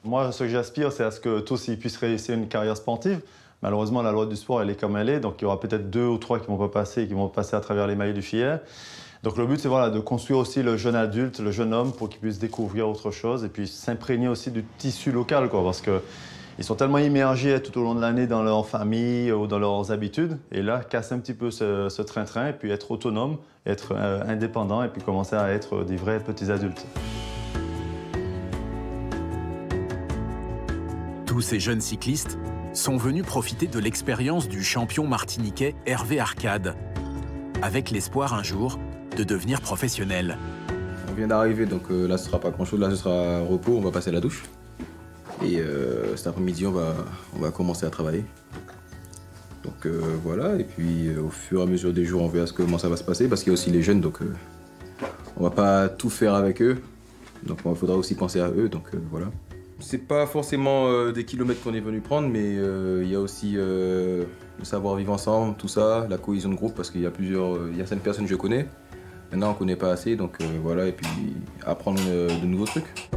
Moi, ce que j'aspire, c'est à ce que tous ils puissent réussir une carrière sportive. Malheureusement, la loi du sport, elle est comme elle est. Donc il y aura peut-être 2 ou 3 qui ne vont pas passer et qui vont passer à travers les mailles du filet. Donc le but, c'est voilà, de construire aussi le jeune adulte, le jeune homme, pour qu'il puisse découvrir autre chose et puis s'imprégner aussi du tissu local, quoi, parce qu'ils sont tellement immergés tout au long de l'année dans leur famille ou dans leurs habitudes. Et là, casser un petit peu ce train-train et puis être autonome, être indépendant et puis commencer à être des vrais petits adultes. Tous ces jeunes cyclistes sont venus profiter de l'expérience du champion martiniquais Hervé Arcade, avec l'espoir un jour de devenir professionnel. On vient d'arriver, donc là ce sera pas grand chose, là ce sera repos, on va passer la douche. Et cet après-midi on va commencer à travailler. Donc voilà, et puis au fur et à mesure des jours on verra comment ça va se passer, parce qu'il y a aussi les jeunes, donc on va pas tout faire avec eux. Donc il faudra aussi penser à eux, donc voilà. C'est pas forcément des kilomètres qu'on est venu prendre, mais il y a aussi le savoir vivre ensemble, tout ça, la cohésion de groupe, parce qu'il y a certaines personnes que je connais. Maintenant, on ne connaît pas assez, donc voilà, et puis apprendre de nouveaux trucs.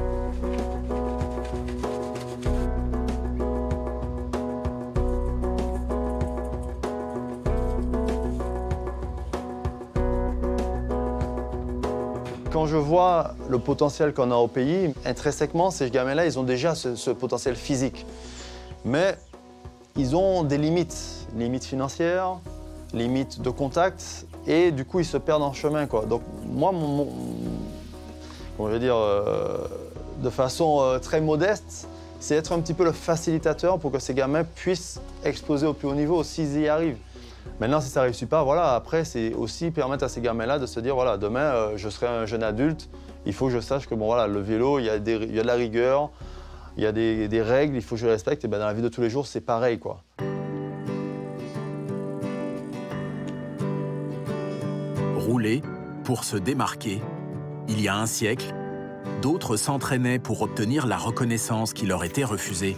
Quand je vois le potentiel qu'on a au pays, intrinsèquement, ces gamins-là, ils ont déjà ce potentiel physique. Mais ils ont des limites financières, limites de contact, et du coup, ils se perdent en chemin, quoi. Donc moi, comment je vais dire, de façon très modeste, c'est être un petit peu le facilitateur pour que ces gamins puissent exploser au plus haut niveau s'ils y arrivent. Maintenant, si ça ne réussit pas, voilà, après, c'est aussi permettre à ces gamins-là de se dire, voilà, demain, je serai un jeune adulte, il faut que je sache que, bon, voilà, le vélo, il y a de la rigueur, il y a des règles, il faut que je les respecte, et ben, dans la vie de tous les jours, c'est pareil, quoi. Rouler pour se démarquer. Il y a un siècle, d'autres s'entraînaient pour obtenir la reconnaissance qui leur était refusée.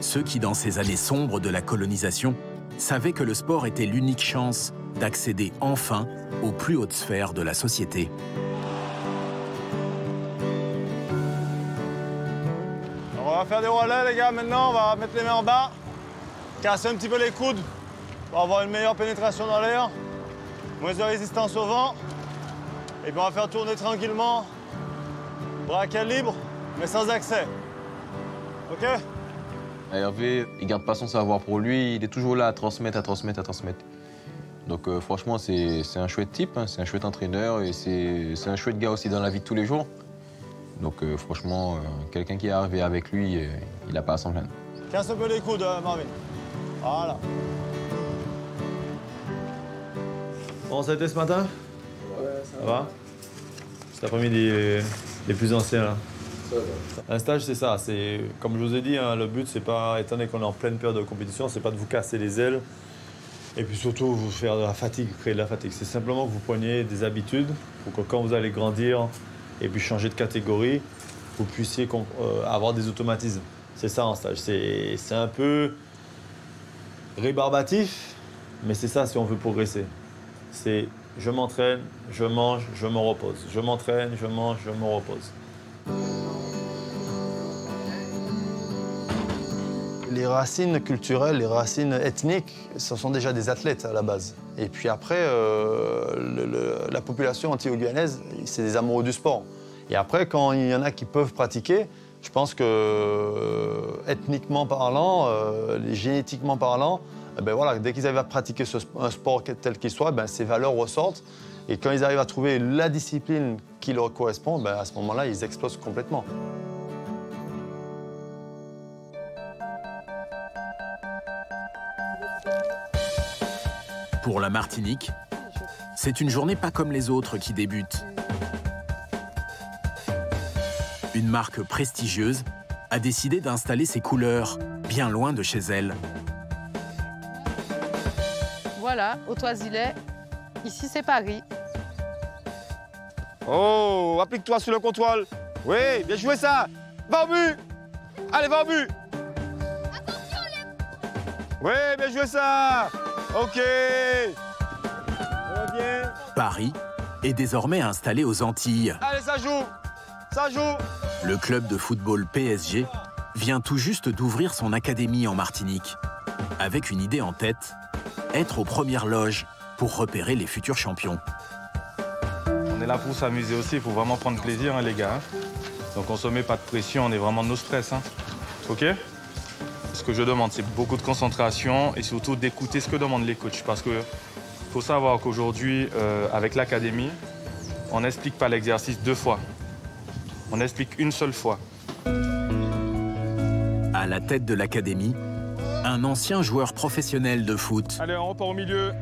Ceux qui, dans ces années sombres de la colonisation, savaient que le sport était l'unique chance d'accéder enfin aux plus hautes sphères de la société. Alors on va faire des relais, les gars, maintenant. On va mettre les mains en bas, casser un petit peu les coudes pour avoir une meilleure pénétration dans l'air, moins de résistance au vent. Et puis on va faire tourner tranquillement, bras libre, mais sans accès. OK? Hervé, il garde pas son savoir pour lui, il est toujours là à transmettre. Donc franchement, c'est un chouette type, hein, c'est un chouette entraîneur et c'est un chouette gars aussi dans la vie de tous les jours. Donc franchement, quelqu'un qui est arrivé avec lui, il n'a pas à s'en plaindre. Casse un peu les coudes, Marvin. Voilà. Bon, ça a été ce matin? Ouais, ça va? Cet après-midi, les plus anciens, là. Un stage, c'est ça. Comme je vous ai dit, hein, le but, c'est pas, étant donné qu'on est en pleine période de compétition, c'est pas de vous casser les ailes et puis surtout vous faire de la fatigue, créer de la fatigue. C'est simplement que vous preniez des habitudes pour que quand vous allez grandir et puis changer de catégorie, vous puissiez avoir des automatismes. C'est ça en stage. C'est un peu rébarbatif, mais c'est ça si on veut progresser. C'est je m'entraîne, je mange, je me repose. Je m'entraîne, je mange, je me repose. Les racines culturelles, les racines ethniques, ce sont déjà des athlètes à la base. Et puis après, la population antillo-guyanaise, c'est des amoureux du sport. Et après, quand il y en a qui peuvent pratiquer, je pense que, ethniquement parlant, génétiquement parlant, ben voilà, dès qu'ils arrivent à pratiquer un sport tel qu'il soit, ben ces valeurs ressortent. Et quand ils arrivent à trouver la discipline qui leur correspond, ben à ce moment-là, ils explosent complètement. Pour la Martinique, c'est une journée pas comme les autres qui débute. Une marque prestigieuse a décidé d'installer ses couleurs bien loin de chez elle. Voilà, au Toisillet, ici c'est Paris. Oh, applique-toi sur le contrôle. Oui, bien joué ça. Va au but. Allez, va au but. Oui, bien joué ça. OK. Ça va bien. Paris est désormais installé aux Antilles. Allez, ça joue. Ça joue. Le club de football PSG vient tout juste d'ouvrir son académie en Martinique. Avec une idée en tête, être aux premières loges pour repérer les futurs champions. On est là pour s'amuser aussi, il faut vraiment prendre plaisir, hein, les gars. Donc on se met pas de pression, on est vraiment no stress. Hein. OK? Ce que je demande, c'est beaucoup de concentration et surtout d'écouter ce que demandent les coachs. Parce qu'il faut savoir qu'aujourd'hui, avec l'académie, on n'explique pas l'exercice 2 fois. On explique une seule fois. À la tête de l'académie, un ancien joueur professionnel de foot. Allez, on repart au milieu.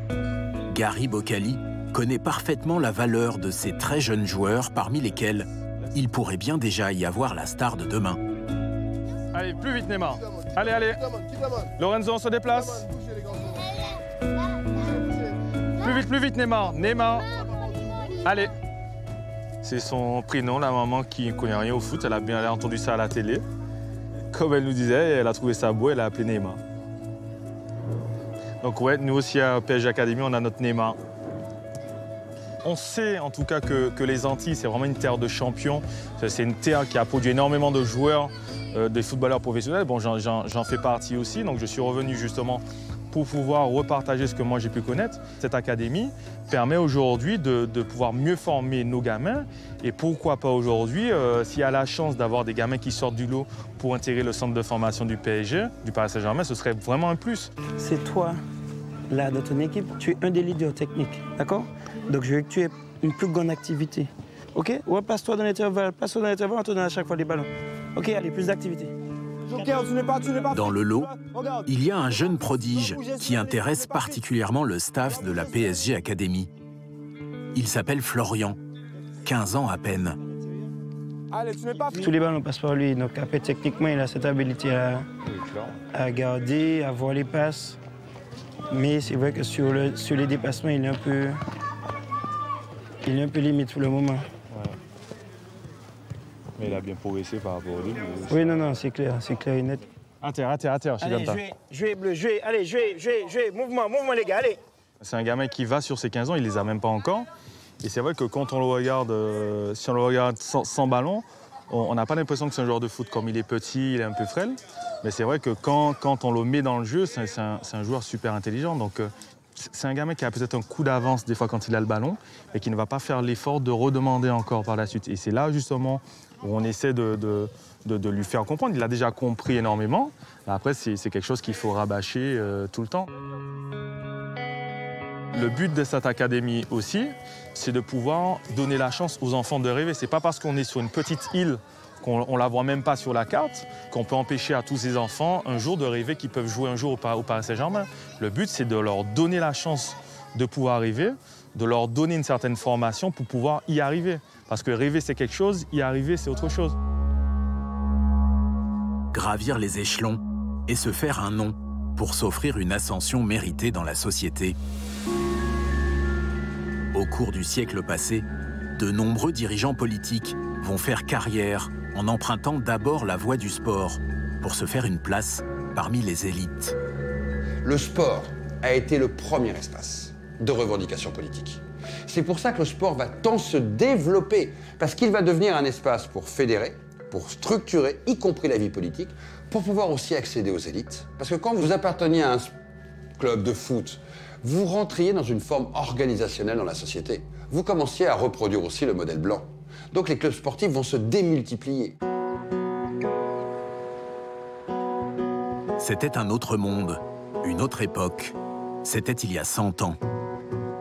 Gary Bocali connaît parfaitement la valeur de ces très jeunes joueurs, parmi lesquels il pourrait bien déjà y avoir la star de demain. Allez, plus vite, Neymar. Allez, allez. Lorenzo, on se déplace. Plus vite, Neymar. Neymar. Allez. C'est son prénom, la maman qui ne connaît rien au foot. Elle a bien entendu ça à la télé. comme elle nous disait, elle a trouvé ça beau, elle a appelé Neymar. Donc ouais, nous aussi à PSG Academy, on a notre Neymar. On sait en tout cas que les Antilles, c'est vraiment une terre de champions. C'est une terre qui a produit énormément de joueurs, des footballeurs professionnels. Bon, j'en fais partie aussi, donc je suis revenu justement pour pouvoir repartager ce que moi j'ai pu connaître. Cette académie permet aujourd'hui de pouvoir mieux former nos gamins. Et pourquoi pas aujourd'hui, s'il y a la chance d'avoir des gamins qui sortent du lot pour intégrer le centre de formation du PSG, du Paris Saint-Germain, ce serait vraiment un plus. C'est toi, là, dans ton équipe, tu es un des leaders techniques, d'accord? Donc je veux que tu aies une plus grande activité. OK? Ouais, passe-toi dans l'intervalle, on te donne à chaque fois des ballons. OK, allez, plus d'activité. Dans le lot, il y a un jeune prodige qui intéresse particulièrement le staff de la PSG Academy. Il s'appelle Florian, 15 ans à peine. Tous les ballons passent par lui, donc après techniquement il a cette habilité à garder, à voir les passes. Mais c'est vrai que sur les dépassements, il est un peu limite pour le moment. Mais il a bien progressé par rapport au début. Oui, non, c'est clair et net. À terre, je suis comme ça. Jouez bleu, jouez, allez, jouez, mouvement les gars, allez. C'est un gamin qui va sur ses 15 ans, il les a même pas encore. Et c'est vrai que quand on le regarde, si on le regarde sans ballon, on n'a pas l'impression que c'est un joueur de foot comme il est petit, il est un peu frêle. Mais c'est vrai que quand on le met dans le jeu, c'est un joueur super intelligent. Donc c'est un gamin qui a peut-être un coup d'avance des fois quand il a le ballon, mais qui ne va pas faire l'effort de redemander encore par la suite. Et c'est là justement où on essaie de lui faire comprendre. Il a déjà compris énormément. Après, c'est quelque chose qu'il faut rabâcher tout le temps. Le but de cette académie aussi, c'est de pouvoir donner la chance aux enfants de rêver. C'est pas parce qu'on est sur une petite île qu'on la voit même pas sur la carte qu'on peut empêcher à tous ces enfants un jour de rêver qu'ils peuvent jouer un jour au Paris Saint-Germain. Le but, c'est de leur donner la chance de pouvoir rêver, de leur donner une certaine formation pour pouvoir y arriver. Parce que rêver, c'est quelque chose, y arriver, c'est autre chose. Gravir les échelons et se faire un nom pour s'offrir une ascension méritée dans la société. Au cours du siècle passé, de nombreux dirigeants politiques vont faire carrière en empruntant d'abord la voie du sport pour se faire une place parmi les élites. Le sport a été le premier espace de revendication politique. C'est pour ça que le sport va tant se développer, parce qu'il va devenir un espace pour fédérer, pour structurer, y compris la vie politique, pour pouvoir aussi accéder aux élites. Parce que quand vous apparteniez à un club de foot, vous rentriez dans une forme organisationnelle dans la société. Vous commenciez à reproduire aussi le modèle blanc. Donc les clubs sportifs vont se démultiplier. C'était un autre monde, une autre époque. C'était il y a 100 ans.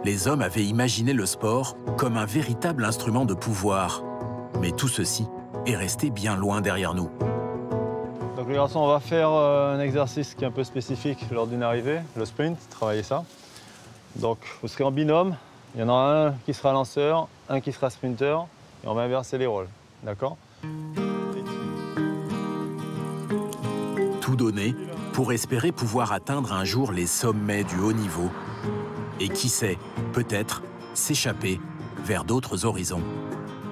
Les hommes avaient imaginé le sport comme un véritable instrument de pouvoir. Mais tout ceci est resté bien loin derrière nous. Donc les garçons, on va faire un exercice qui est un peu spécifique lors d'une arrivée, le sprint, travailler ça. Donc vous serez en binôme, il y en aura un qui sera lanceur, un qui sera sprinter, et on va inverser les rôles, d'accord? Tout donner pour espérer pouvoir atteindre un jour les sommets du haut niveau. Et qui sait, peut-être s'échapper vers d'autres horizons.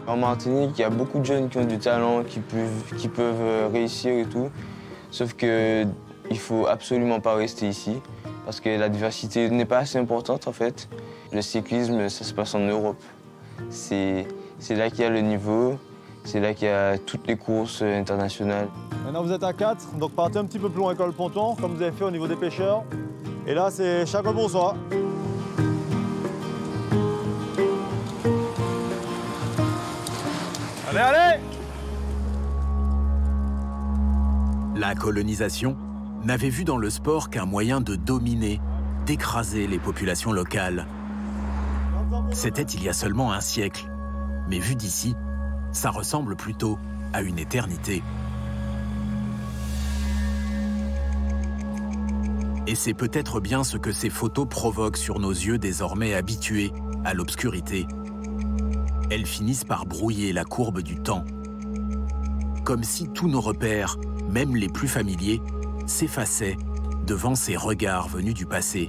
En Martinique, il y a beaucoup de jeunes qui ont du talent, qui peuvent réussir et tout. Sauf qu'il ne faut absolument pas rester ici, parce que la diversité n'est pas assez importante en fait. Le cyclisme, ça se passe en Europe. C'est là qu'il y a le niveau, c'est là qu'il y a toutes les courses internationales. Maintenant vous êtes à 4, donc partez un petit peu plus loin que le ponton, comme vous avez fait au niveau des pêcheurs. Et là, c'est chacun pour soi. Allez, allez! La colonisation n'avait vu dans le sport qu'un moyen de dominer, d'écraser les populations locales. C'était il y a seulement un siècle. Mais vu d'ici, ça ressemble plutôt à une éternité. Et c'est peut-être bien ce que ces photos provoquent sur nos yeux désormais habitués à l'obscurité. Elles finissent par brouiller la courbe du temps. Comme si tous nos repères, même les plus familiers, s'effaçaient devant ces regards venus du passé.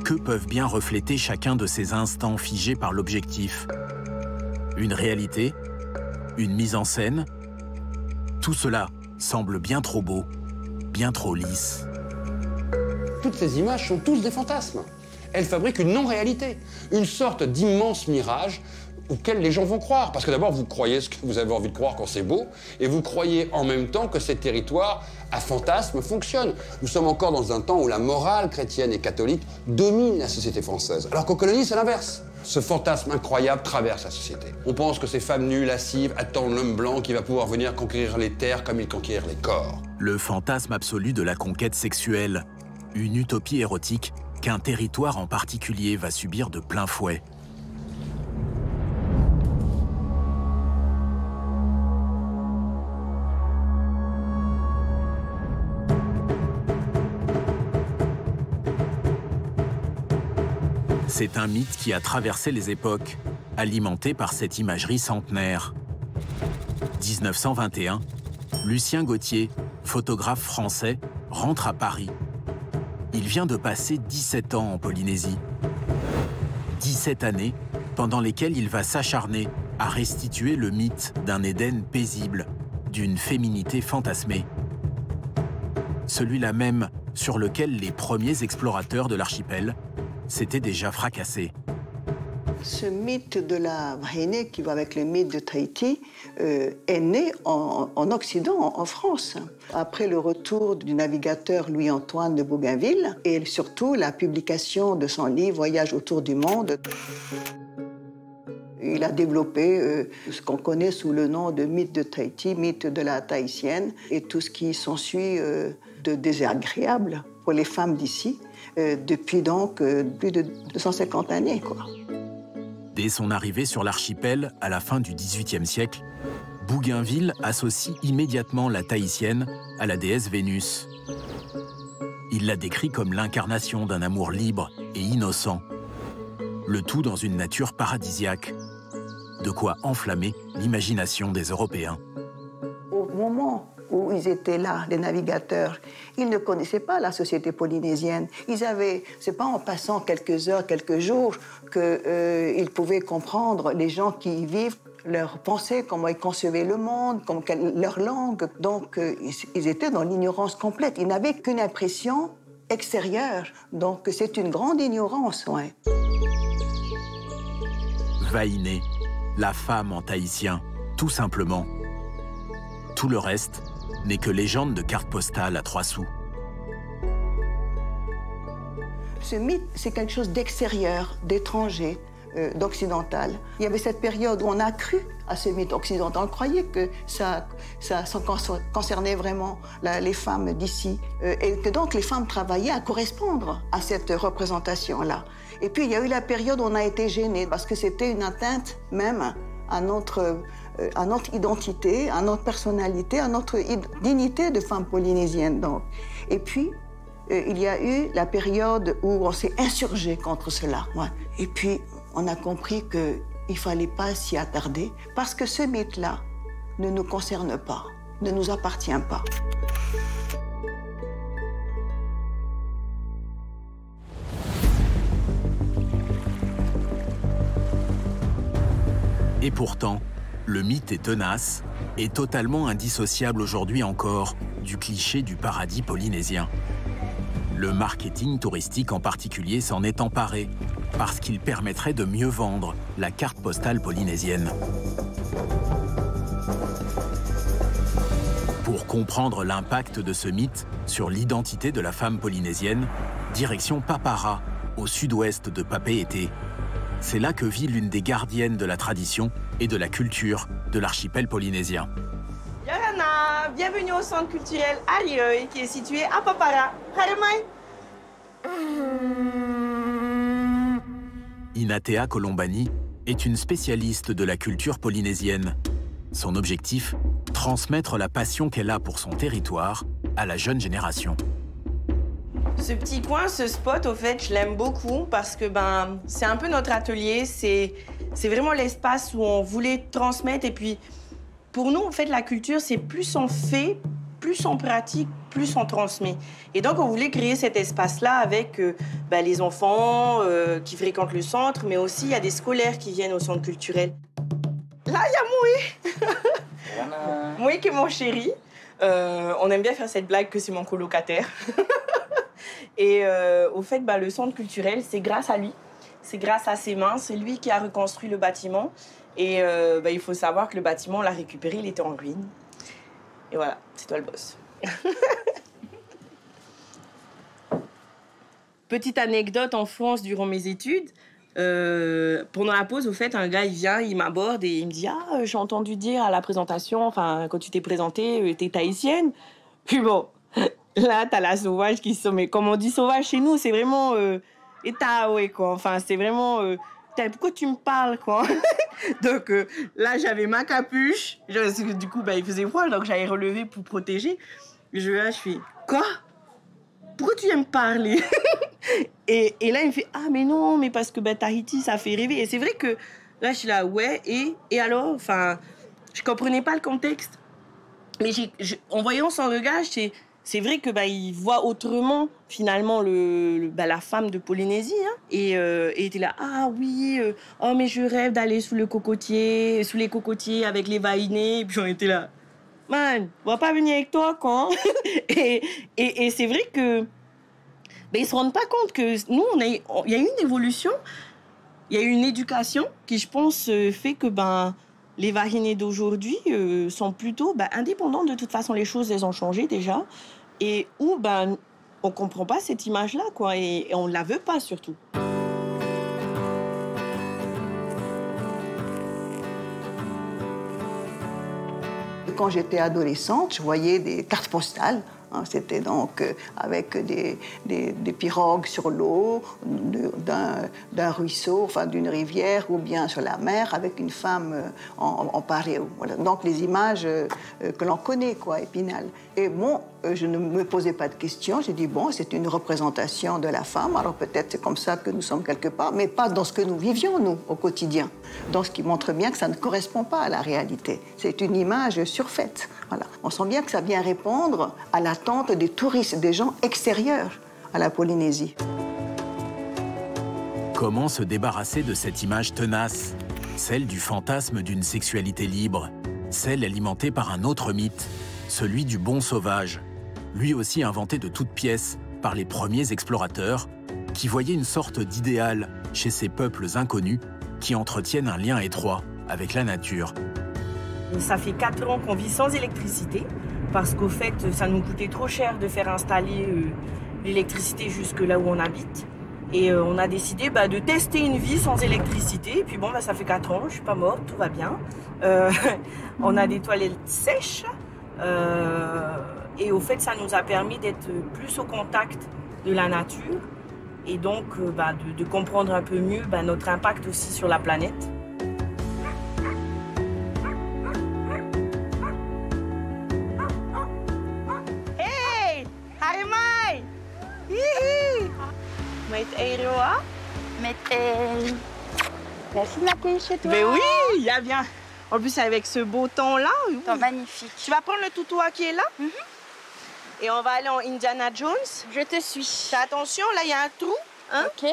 Que peuvent bien refléter chacun de ces instants figés par l'objectif? Une réalité? Une mise en scène? Tout cela semble bien trop beau, bien trop lisse. Toutes ces images sont tous des fantasmes. Elles fabriquent une non-réalité, une sorte d'immense mirage auquel les gens vont croire. Parce que d'abord, vous croyez ce que vous avez envie de croire quand c'est beau, et vous croyez en même temps que ces territoires à fantasmes fonctionnent. Nous sommes encore dans un temps où la morale chrétienne et catholique domine la société française, alors qu'aux colonies, c'est l'inverse. Ce fantasme incroyable traverse la société. On pense que ces femmes nues, lascives, attendent l'homme blanc qui va pouvoir venir conquérir les terres comme il conquiert les corps. Le fantasme absolu de la conquête sexuelle, une utopie érotique qu'un territoire en particulier va subir de plein fouet. C'est un mythe qui a traversé les époques, alimenté par cette imagerie centenaire. 1921, Lucien Gauthier, photographe français, rentre à Paris. Il vient de passer 17 ans en Polynésie. 17 années pendant lesquelles il va s'acharner à restituer le mythe d'un Éden paisible, d'une féminité fantasmée. Celui-là même sur lequel les premiers explorateurs de l'archipel s'étaient déjà fracassés. Ce mythe de la Vahéné, qui va avec le mythe de Tahiti, est né en Occident, en France, après le retour du navigateur Louis-Antoine de Bougainville et surtout la publication de son livre « Voyage autour du monde ». Il a développé ce qu'on connaît sous le nom de mythe de Tahiti, mythe de la Tahitienne, et tout ce qui s'ensuit de désagréable pour les femmes d'ici, depuis donc plus de 250 années, quoi. Dès son arrivée sur l'archipel à la fin du XVIIIe siècle, Bougainville associe immédiatement la Tahitienne à la déesse Vénus. Il la décrit comme l'incarnation d'un amour libre et innocent, le tout dans une nature paradisiaque, de quoi enflammer l'imagination des Européens. Au moment où ils étaient là, les navigateurs, ils ne connaissaient pas la société polynésienne. C'est pas en passant quelques heures, quelques jours qu'ils pouvaient comprendre les gens qui y vivent, leurs pensées, comment ils concevaient le monde, leur langue. Donc, ils étaient dans l'ignorance complète. Ils n'avaient qu'une impression extérieure. Donc, c'est une grande ignorance, ouais. Vahiné, la femme en tahitien, tout simplement. Tout le reste n'est que légende de carte postale à 3 sous. Ce mythe, c'est quelque chose d'extérieur, d'étranger, d'occidental. Il y avait cette période où on a cru à ce mythe occidental. On croyait que ça concernait vraiment les femmes d'ici et que donc les femmes travaillaient à correspondre à cette représentation-là. Et puis il y a eu la période où on a été gêné parce que c'était une atteinte même à notre identité, à notre personnalité, à notre dignité de femme polynésienne. Donc. Et puis, il y a eu la période où on s'est insurgé contre cela. Ouais. Et puis, on a compris qu'il ne fallait pas s'y attarder parce que ce mythe-là ne nous concerne pas, ne nous appartient pas. Et pourtant, le mythe est tenace et totalement indissociable aujourd'hui encore du cliché du paradis polynésien. Le marketing touristique en particulier s'en est emparé parce qu'il permettrait de mieux vendre la carte postale polynésienne. Pour comprendre l'impact de ce mythe sur l'identité de la femme polynésienne, direction Papara, au sud-ouest de Papeete. C'est là que vit l'une des gardiennes de la tradition et de la culture de l'archipel polynésien. Yorana, bienvenue au centre culturel Arioy, qui est situé à Papara. Harimai. Inatea Colombani est une spécialiste de la culture polynésienne. Son objectif, transmettre la passion qu'elle a pour son territoire à la jeune génération. Ce petit coin, ce spot, au fait, je l'aime beaucoup parce que c'est un peu notre atelier. C'est vraiment l'espace où on voulait transmettre. Et puis, pour nous, en fait, la culture, c'est plus on fait, plus on pratique, plus on transmet. Et donc, on voulait créer cet espace-là avec les enfants qui fréquentent le centre, mais aussi il y a des scolaires qui viennent au centre culturel. Là, il y a Moui. Moi et mon chéri, on aime bien faire cette blague que c'est mon colocataire. Et au fait, le centre culturel, c'est grâce à lui. C'est grâce à ses mains. C'est lui qui a reconstruit le bâtiment. Et il faut savoir que le bâtiment, on l'a récupéré, il était en ruine. Et voilà, c'est toi le boss. Petite anecdote en France durant mes études. Pendant la pause, au fait, un gars, il vient, il m'aborde et il me dit « Ah, j'ai entendu dire à la présentation, enfin, quand tu t'es présentée, t'es tahitienne. » Puis bon, là, t'as la sauvage qui se met. Comme on dit sauvage chez nous, c'est vraiment étaoué, quoi. Enfin, c'est vraiment... pourquoi tu me parles, quoi? Donc là, j'avais ma capuche. Du coup, il faisait froid, donc j'avais relevé pour protéger. Je fais « Quoi? Pourquoi tu viens me parler ?» et là, il me fait « Ah, mais non, mais parce que Tahiti, ça fait rêver. » Et c'est vrai que là, je suis là « Ouais, et alors ?» Enfin, je comprenais pas le contexte. Mais en voyant son regard, c'est vrai que il voit autrement, finalement, la femme de Polynésie. Hein, et il était là « Ah oui, oh, mais je rêve d'aller sous les cocotiers avec les vainés. » Et puis on était là « Man, on va pas venir avec toi, quoi. » Et c'est vrai que ils se rendent pas compte que nous, il y a eu une évolution, il y a eu une éducation qui, je pense, fait que les vahinés d'aujourd'hui sont plutôt indépendants. De toute façon, les choses, elles ont changé déjà. Et où on comprend pas cette image-là, quoi, et on la veut pas, surtout. Quand j'étais adolescente, je voyais des cartes postales. C'était donc avec des pirogues sur l'eau, d'un ruisseau, enfin d'une rivière, ou bien sur la mer, avec une femme en paréo. Voilà. Donc les images que l'on connaît, quoi, Épinal. Et bon, je ne me posais pas de questions. J'ai dit, bon, c'est une représentation de la femme, alors peut-être c'est comme ça que nous sommes quelque part, mais pas dans ce que nous vivions, nous, au quotidien. Dans ce qui montre bien que ça ne correspond pas à la réalité. C'est une image surfaite. Voilà. On sent bien que ça vient répondre à l'attente des touristes, des gens extérieurs à la Polynésie. Comment se débarrasser de cette image tenace, celle du fantasme d'une sexualité libre, celle alimentée par un autre mythe, celui du bon sauvage, lui aussi inventé de toutes pièces par les premiers explorateurs, qui voyaient une sorte d'idéal chez ces peuples inconnus qui entretiennent un lien étroit avec la nature. Ça fait 4 ans qu'on vit sans électricité, parce qu'au fait, ça nous coûtait trop cher de faire installer l'électricité jusque là où on habite. Et on a décidé de tester une vie sans électricité. Et puis bon, ça fait 4 ans, je suis pas morte, tout va bien. On a des toilettes sèches. Et au fait, ça nous a permis d'être plus au contact de la nature. Et donc, de comprendre un peu mieux notre impact aussi sur la planète. Merci de m'accueillir chez toi. Mais oui, il y a bien. En plus, avec ce beau temps-là. Temps magnifique. Tu vas prendre le tutoa qui est là. Et on va aller en Indiana Jones. Je te suis. Fais attention, là, il y a un trou. Hein? OK.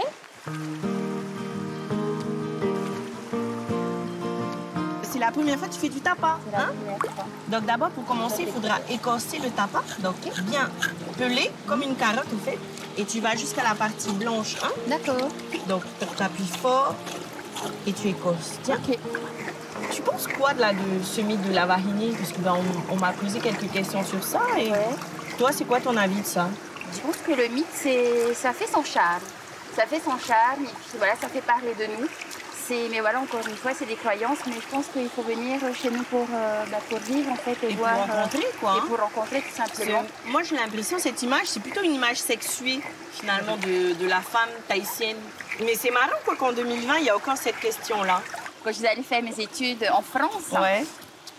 C'est la première fois que tu fais du tapa. C'est la première fois. Donc d'abord, pour commencer, il faudra écorcer le tapa. Donc bien peler, comme une carotte, en fait. Et tu vas jusqu'à la partie blanche. Hein? D'accord. Donc tu appuies fort et tu écorces. Tiens. OK. Tu penses quoi de ce mythe de la vahinée? Parce que on m'a posé quelques questions sur ça. Et toi, c'est quoi ton avis de ça? Je pense que le mythe, ça fait son charme. Ça fait son charme et puis voilà, ça fait parler de nous. Mais voilà, encore une fois, c'est des croyances, mais je pense qu'il faut venir chez nous pour vivre, en fait, et voir... pour rencontrer, quoi. Et pour rencontrer, tout simplement. Moi, j'ai l'impression que cette image, c'est plutôt une image sexuée, finalement, de la femme tahitienne. Mais c'est marrant, quoi, qu'en 2020, il y a encore cette question-là. Quand je suis allée faire mes études en France,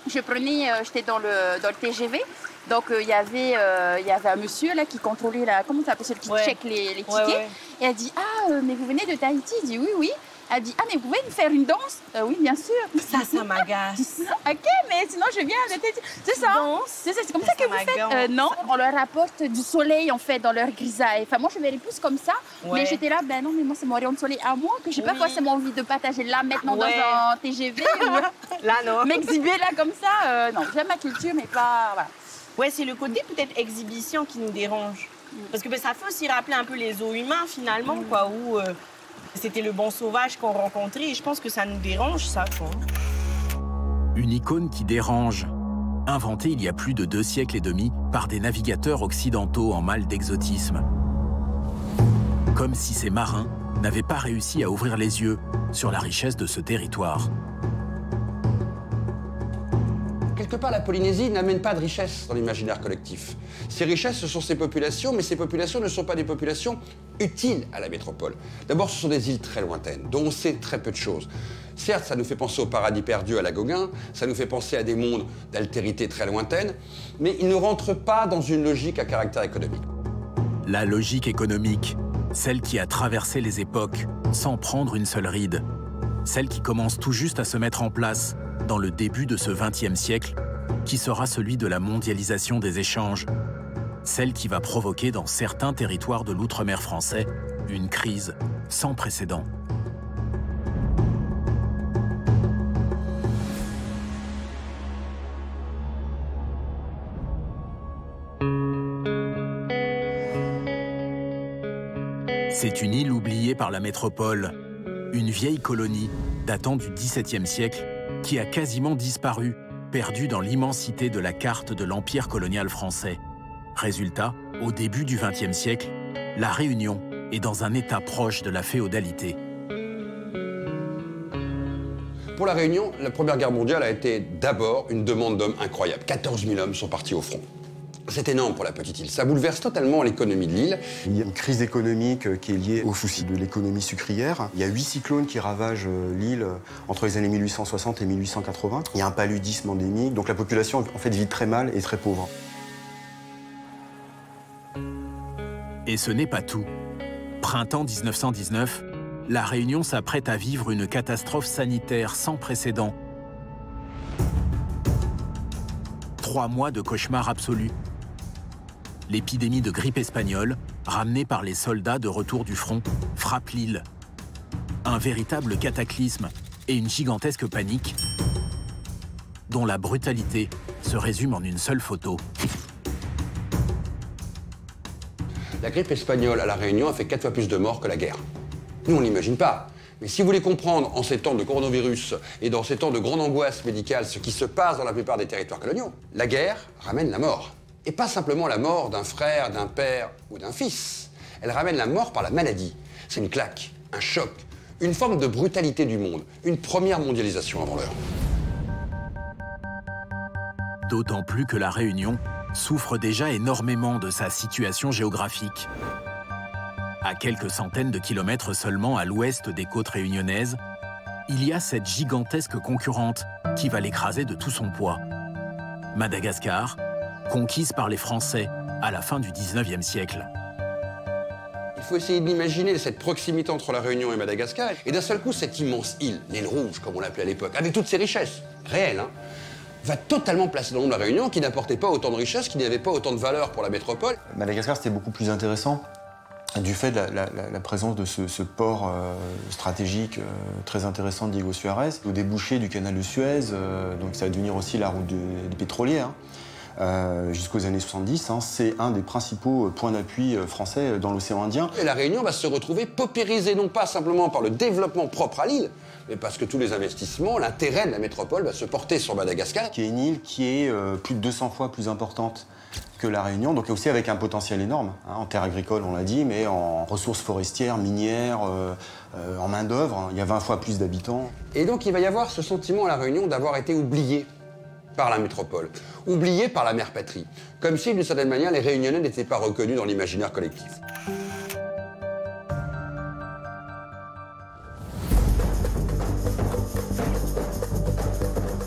j'étais dans le TGV. Donc, il y avait un monsieur là, qui contrôlait, comment ça s'appelle, celui qui check les tickets. Et elle dit, ah, mais vous venez de Tahiti? Il dit, oui, oui. Elle dit, ah, mais vous pouvez me faire une danse? Oui, bien sûr. Ça m'agace. OK, mais sinon, je viens avec... C'est ça. C'est comme ça que vous faites? Non, on leur apporte du soleil, en fait, dans leur grisaille. Enfin, moi, je verrais plus comme ça. Ouais. Mais j'étais là, ben non, mais moi, c'est mon rayon de soleil à moi, que j'ai pas forcément envie de partager là, maintenant, dans un TGV. Là, non. M'exhiber là, comme ça. Non, j'aime ma culture, mais pas... Voilà. Ouais, c'est le côté peut-être exhibition qui nous dérange. Parce que ben, ça fait aussi rappeler un peu les zoos humains, finalement, quoi, où c'était le bon sauvage qu'on rencontrait. Et je pense que ça nous dérange, ça, quoi. Une icône qui dérange, inventée il y a plus de 2 siècles et demi par des navigateurs occidentaux en mal d'exotisme. Comme si ces marins n'avaient pas réussi à ouvrir les yeux sur la richesse de ce territoire. Quelque part, la Polynésie n'amène pas de richesse dans l'imaginaire collectif. Ces richesses, ce sont ces populations, mais ces populations ne sont pas des populations utiles à la métropole. D'abord, ce sont des îles très lointaines, dont on sait très peu de choses. Certes, ça nous fait penser au paradis perdu à la Gauguin, ça nous fait penser à des mondes d'altérité très lointaines, mais ils ne rentrent pas dans une logique à caractère économique. La logique économique, celle qui a traversé les époques sans prendre une seule ride, celle qui commence tout juste à se mettre en place dans le début de ce XXe siècle, qui sera celui de la mondialisation des échanges, celle qui va provoquer dans certains territoires de l'outre-mer français une crise sans précédent. C'est une île oubliée par la métropole, une vieille colonie datant du XVIIe siècle qui a quasiment disparu, perdue dans l'immensité de la carte de l'empire colonial français. Résultat, au début du XXe siècle, la Réunion est dans un état proche de la féodalité. Pour la Réunion, la Première Guerre mondiale a été d'abord une demande d'hommes incroyable. 14 000 hommes sont partis au front. C'est énorme pour la petite île. Ça bouleverse totalement l'économie de l'île. Il y a une crise économique qui est liée au souci de l'économie sucrière. Il y a 8 cyclones qui ravagent l'île entre les années 1860 et 1880. Il y a un paludisme endémique, donc la population en fait vit très mal et très pauvre. Et ce n'est pas tout. Printemps 1919, la Réunion s'apprête à vivre une catastrophe sanitaire sans précédent. 3 mois de cauchemar absolu. L'épidémie de grippe espagnole, ramenée par les soldats de retour du front, frappe l'île. Un véritable cataclysme et une gigantesque panique dont la brutalité se résume en une seule photo. La grippe espagnole à La Réunion a fait 4 fois plus de morts que la guerre. Nous, on n'imagine pas. Mais si vous voulez comprendre, en ces temps de coronavirus et dans ces temps de grande angoisse médicale, ce qui se passe dans la plupart des territoires coloniaux, la guerre ramène la mort. Et pas simplement la mort d'un frère, d'un père ou d'un fils. Elle ramène la mort par la maladie. C'est une claque, un choc, une forme de brutalité du monde, une première mondialisation avant l'heure. D'autant plus que la Réunion souffre déjà énormément de sa situation géographique. À quelques centaines de kilomètres seulement à l'ouest des côtes réunionnaises, il y a cette gigantesque concurrente qui va l'écraser de tout son poids. Madagascar, conquise par les Français à la fin du XIXe siècle. Il faut essayer d'imaginer cette proximité entre la Réunion et Madagascar, et d'un seul coup, cette immense île, l'île rouge, comme on l'appelait à l'époque, avec toutes ses richesses, réelles, hein, va totalement placer dans l'ombre la Réunion, qui n'apportait pas autant de richesses, qui n'avait pas autant de valeur pour la métropole. Madagascar, c'était beaucoup plus intéressant du fait de la présence de ce port stratégique très intéressant de Diego Suarez, au débouché du canal de Suez, donc ça va devenir aussi la route des pétroliers, hein, jusqu'aux années 70. Hein, c'est un des principaux points d'appui français dans l'océan Indien. Et la Réunion va se retrouver paupérisée, non pas simplement par le développement propre à l'île, mais parce que tous les investissements, l'intérêt de la métropole va se porter sur Madagascar. Qui est une île qui est plus de 200 fois plus importante que la Réunion, donc aussi avec un potentiel énorme, hein, en terres agricoles, on l'a dit, mais en ressources forestières, minières, en main-d'œuvre, hein, il y a 20 fois plus d'habitants. Et donc il va y avoir ce sentiment à la Réunion d'avoir été oublié par la métropole, oublié par la mère patrie, comme si d'une certaine manière les Réunionnais n'étaient pas reconnus dans l'imaginaire collectif.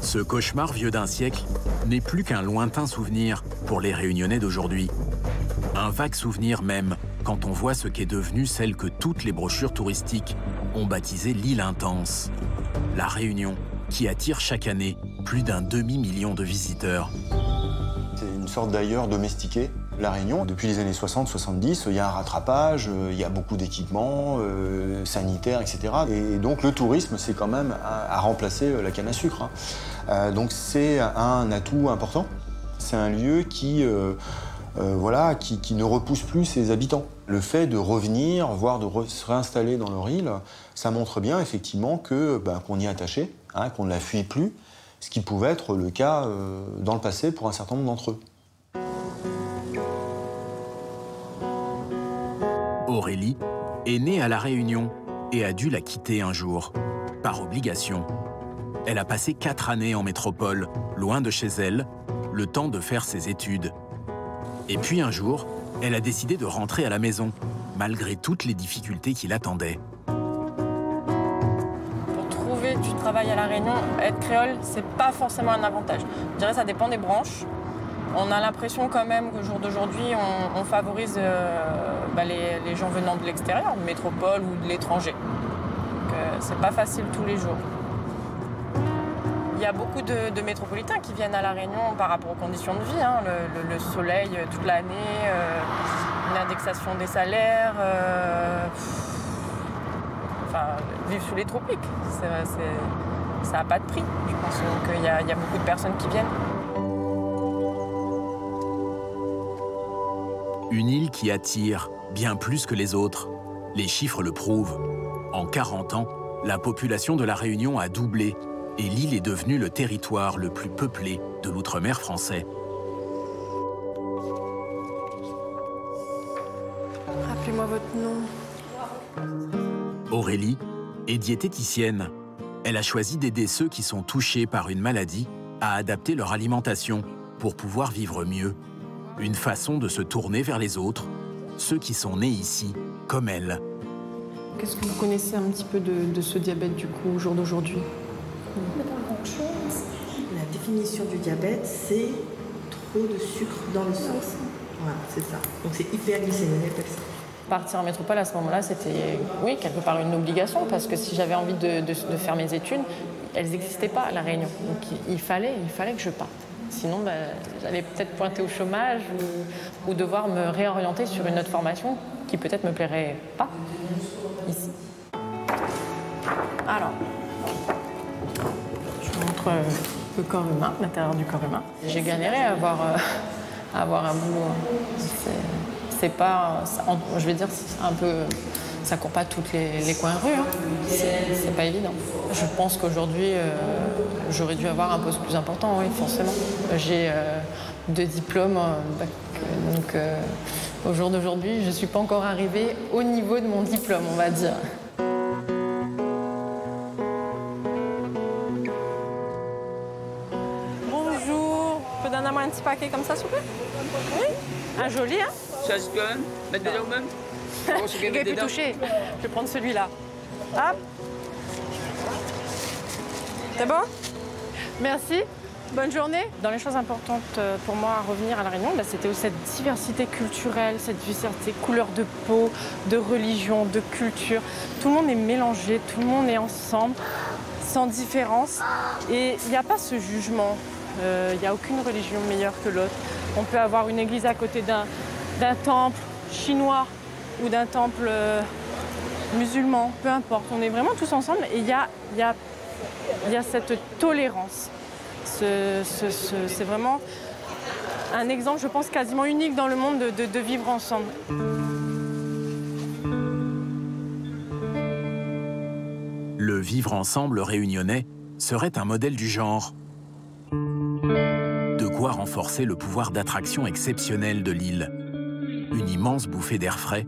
Ce cauchemar vieux d'un siècle n'est plus qu'un lointain souvenir pour les Réunionnais d'aujourd'hui. Un vague souvenir même quand on voit ce qu'est devenue celle que toutes les brochures touristiques ont baptisée l'île intense, La Réunion, qui attire chaque année plus d'un demi-million de visiteurs. C'est une sorte d'ailleurs domestiqué. La Réunion, depuis les années 60-70, il y a un rattrapage, il y a beaucoup d'équipements sanitaires, etc. Et donc le tourisme, c'est quand même à remplacer la canne à sucre. Donc c'est un atout important. C'est un lieu qui ne repousse plus ses habitants. Le fait de revenir, voire de se réinstaller dans leur île, ça montre bien effectivement qu'on y est attaché, qu'on ne la fuit plus, ce qui pouvait être le cas dans le passé pour un certain nombre d'entre eux. Aurélie est née à La Réunion et a dû la quitter un jour, par obligation. Elle a passé 4 années en métropole, loin de chez elle, le temps de faire ses études. Et puis un jour, elle a décidé de rentrer à la maison, malgré toutes les difficultés qui l'attendaient. Pour trouver du travail à La Réunion, être créole, c'est pas forcément un avantage. Je dirais que ça dépend des branches. On a l'impression quand même qu'au jour d'aujourd'hui, on favorise les gens venant de l'extérieur, de métropole ou de l'étranger. Donc c'est pas facile tous les jours. Il y a beaucoup de métropolitains qui viennent à La Réunion par rapport aux conditions de vie, le soleil toute l'année, une indexation des salaires, vivre sous les tropiques, ça n'a pas de prix. Je pense qu'il y a beaucoup de personnes qui viennent. Une île qui attire bien plus que les autres. Les chiffres le prouvent. En 40 ans, la population de La Réunion a doublé et l'île est devenue le territoire le plus peuplé de l'outre-mer français. Rappelez-moi votre nom. Aurélie est diététicienne. Elle a choisi d'aider ceux qui sont touchés par une maladie à adapter leur alimentation pour pouvoir vivre mieux. Une façon de se tourner vers les autres, ceux qui sont nés ici, comme elle. Qu'est-ce que vous connaissez un petit peu de ce diabète, du coup, au jour d'aujourd'hui? Pas grand-chose. La définition du diabète, c'est trop de sucre dans le sang. Voilà, c'est ça. Donc c'est hyperglycémie, on appelle ça. Partir en métropole à ce moment-là, c'était, oui, quelque part une obligation, parce que si j'avais envie de faire mes études, elles n'existaient pas à La Réunion. Donc il fallait que je parte. Sinon, j'allais peut-être pointer au chômage ou devoir me réorienter sur une autre formation qui peut-être me plairait pas ici. Alors, je vous montre le corps humain, l'intérieur du corps humain. J'ai galéré à avoir un boulot. C'est pas, je vais dire, c'est un peu, ça court pas toutes les coins de rue. Hein. C'est pas évident. Je pense qu'aujourd'hui, j'aurais dû avoir un poste plus important, oui, forcément. J'ai 2 diplômes, donc au jour d'aujourd'hui, je suis pas encore arrivée au niveau de mon diplôme, on va dire. Bonjour, je peux donner un petit paquet comme ça, s'il vous plaît? Oui, un joli, hein? Mettre dedans même. Il est plus touché. Je vais prendre celui-là. Hop. C'est bon? Merci. Bonne journée. Dans les choses importantes pour moi à revenir à La Réunion, c'était aussi cette diversité culturelle, cette diversité couleur de peau, de religion, de culture. Tout le monde est mélangé, tout le monde est ensemble, sans différence. Et il n'y a pas ce jugement. Il n'y a aucune religion meilleure que l'autre. On peut avoir une église à côté d'un temple chinois ou d'un temple musulman, peu importe. On est vraiment tous ensemble et il y a cette tolérance. C'est vraiment un exemple, je pense, quasiment unique dans le monde de vivre ensemble. Le vivre ensemble réunionnais serait un modèle du genre. De quoi renforcer le pouvoir d'attraction exceptionnel de l'île. Une immense bouffée d'air frais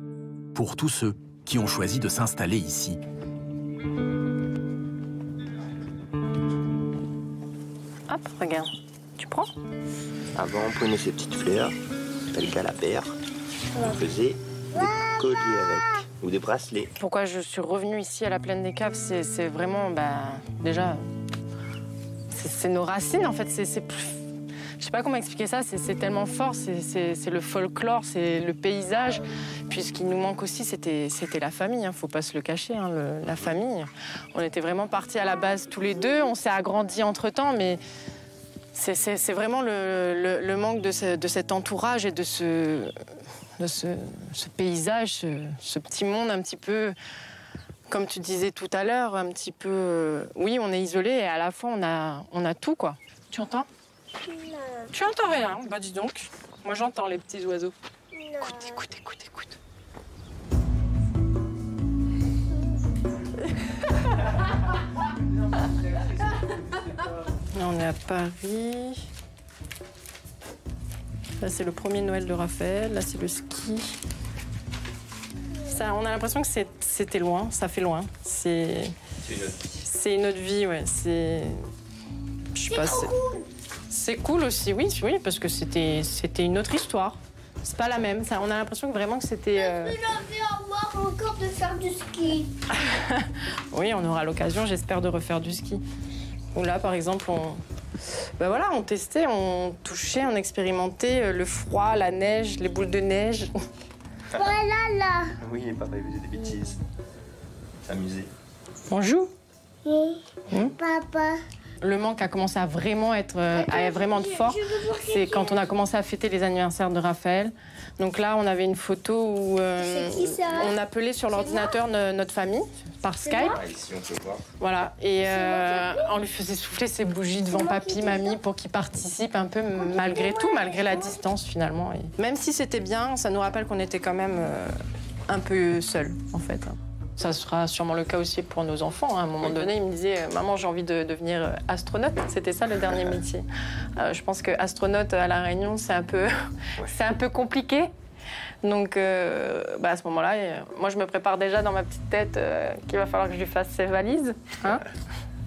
pour tous ceux qui ont choisi de s'installer ici. Hop, regarde, tu prends? Avant, on prenait ces petites fleurs, telles qu'à la paire. On faisait des colliers avec, ou des bracelets. Pourquoi je suis revenue ici à la Plaine des Caves, c'est vraiment, déjà, c'est nos racines, en fait. Je sais pas comment expliquer ça, c'est tellement fort, c'est le folklore, c'est le paysage. Puis puis ce qui nous manque aussi, c'était la famille, hein, faut pas se le cacher, hein, la famille. On était vraiment partis à la base tous les deux, on s'est agrandis entre-temps, mais c'est vraiment le manque de cet entourage et de ce paysage, ce petit monde un petit peu, comme tu disais tout à l'heure, un petit peu... oui, on est isolé et à la fois, on a tout, quoi. Tu entends? Non. Tu entends rien? Bah dis donc. Moi, j'entends les petits oiseaux. Non. Écoute. Là, on est à Paris. Là, c'est le premier Noël de Raphaël. Là, c'est le ski. Ça, on a l'impression que c'était loin. Ça fait loin. C'est une autre vie, ouais. Je sais pas. C'est cool aussi, oui, parce que c'était une autre histoire. C'est pas la même. Ça, on a l'impression que vraiment que c'était. Est-ce que j'ai envie encore de faire du ski? Oui, on aura l'occasion, j'espère, de refaire du ski. Où là, par exemple, on testait, on touchait, on expérimentait le froid, la neige, les boules de neige. Voilà là. Oui, papa, il faisait des bêtises. S'amuser. On joue? Oui. Papa. Le manque a commencé à vraiment être vraiment fort. C'est quand on a commencé à fêter les anniversaires de Raphaël. Donc là, on avait une photo où on appelait sur l'ordinateur notre famille par Skype. Ici, on peut voir. Voilà. Et on lui faisait souffler ses bougies devant papy, mamie pour qu'ils participent un peu malgré tout, malgré la distance finalement. Et même si c'était bien, ça nous rappelle qu'on était quand même un peu seuls en fait. Ça sera sûrement le cas aussi pour nos enfants. À un moment donné, ils me disaient « Maman, j'ai envie de devenir astronaute ». C'était ça le dernier métier. Je pense que astronaute à La Réunion, c'est un peu compliqué. Donc, à ce moment-là, moi, je me prépare déjà dans ma petite tête qu'il va falloir que je lui fasse ses valises. Hein,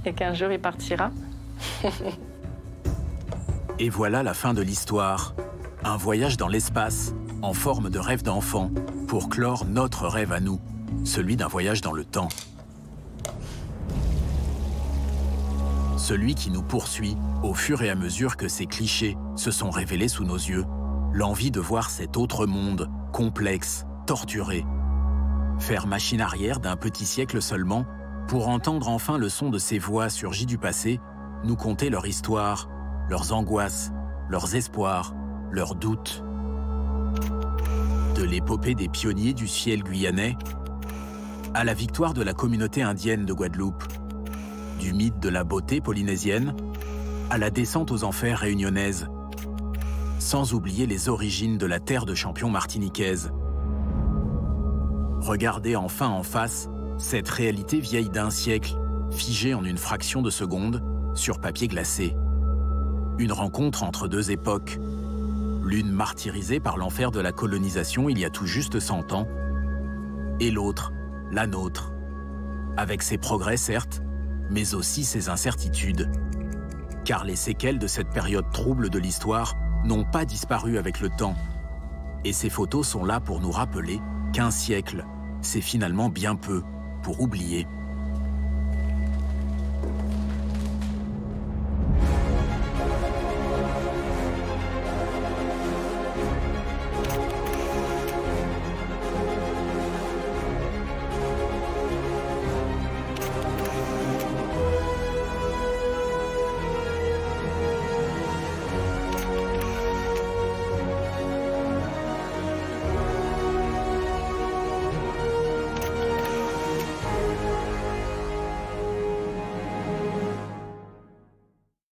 et qu'un jour, il partira. Et voilà la fin de l'histoire. Un voyage dans l'espace, en forme de rêve d'enfant, pour clore notre rêve à nous. Celui d'un voyage dans le temps. Celui qui nous poursuit au fur et à mesure que ces clichés se sont révélés sous nos yeux. L'envie de voir cet autre monde, complexe, torturé. Faire machine arrière d'un petit siècle seulement pour entendre enfin le son de ces voix surgies du passé nous conter leur histoire, leurs angoisses, leurs espoirs, leurs doutes. De l'épopée des pionniers du ciel guyanais à la victoire de la communauté indienne de Guadeloupe, du mythe de la beauté polynésienne à la descente aux enfers réunionnaise, sans oublier les origines de la terre de champions martiniquaise. Regardez enfin en face cette réalité vieille d'un siècle, figée en une fraction de seconde sur papier glacé. Une rencontre entre deux époques, l'une martyrisée par l'enfer de la colonisation il y a tout juste 100 ans, et l'autre, la nôtre, avec ses progrès certes, mais aussi ses incertitudes. Car les séquelles de cette période trouble de l'histoire n'ont pas disparu avec le temps. Et ces photos sont là pour nous rappeler qu'un siècle, c'est finalement bien peu pour oublier.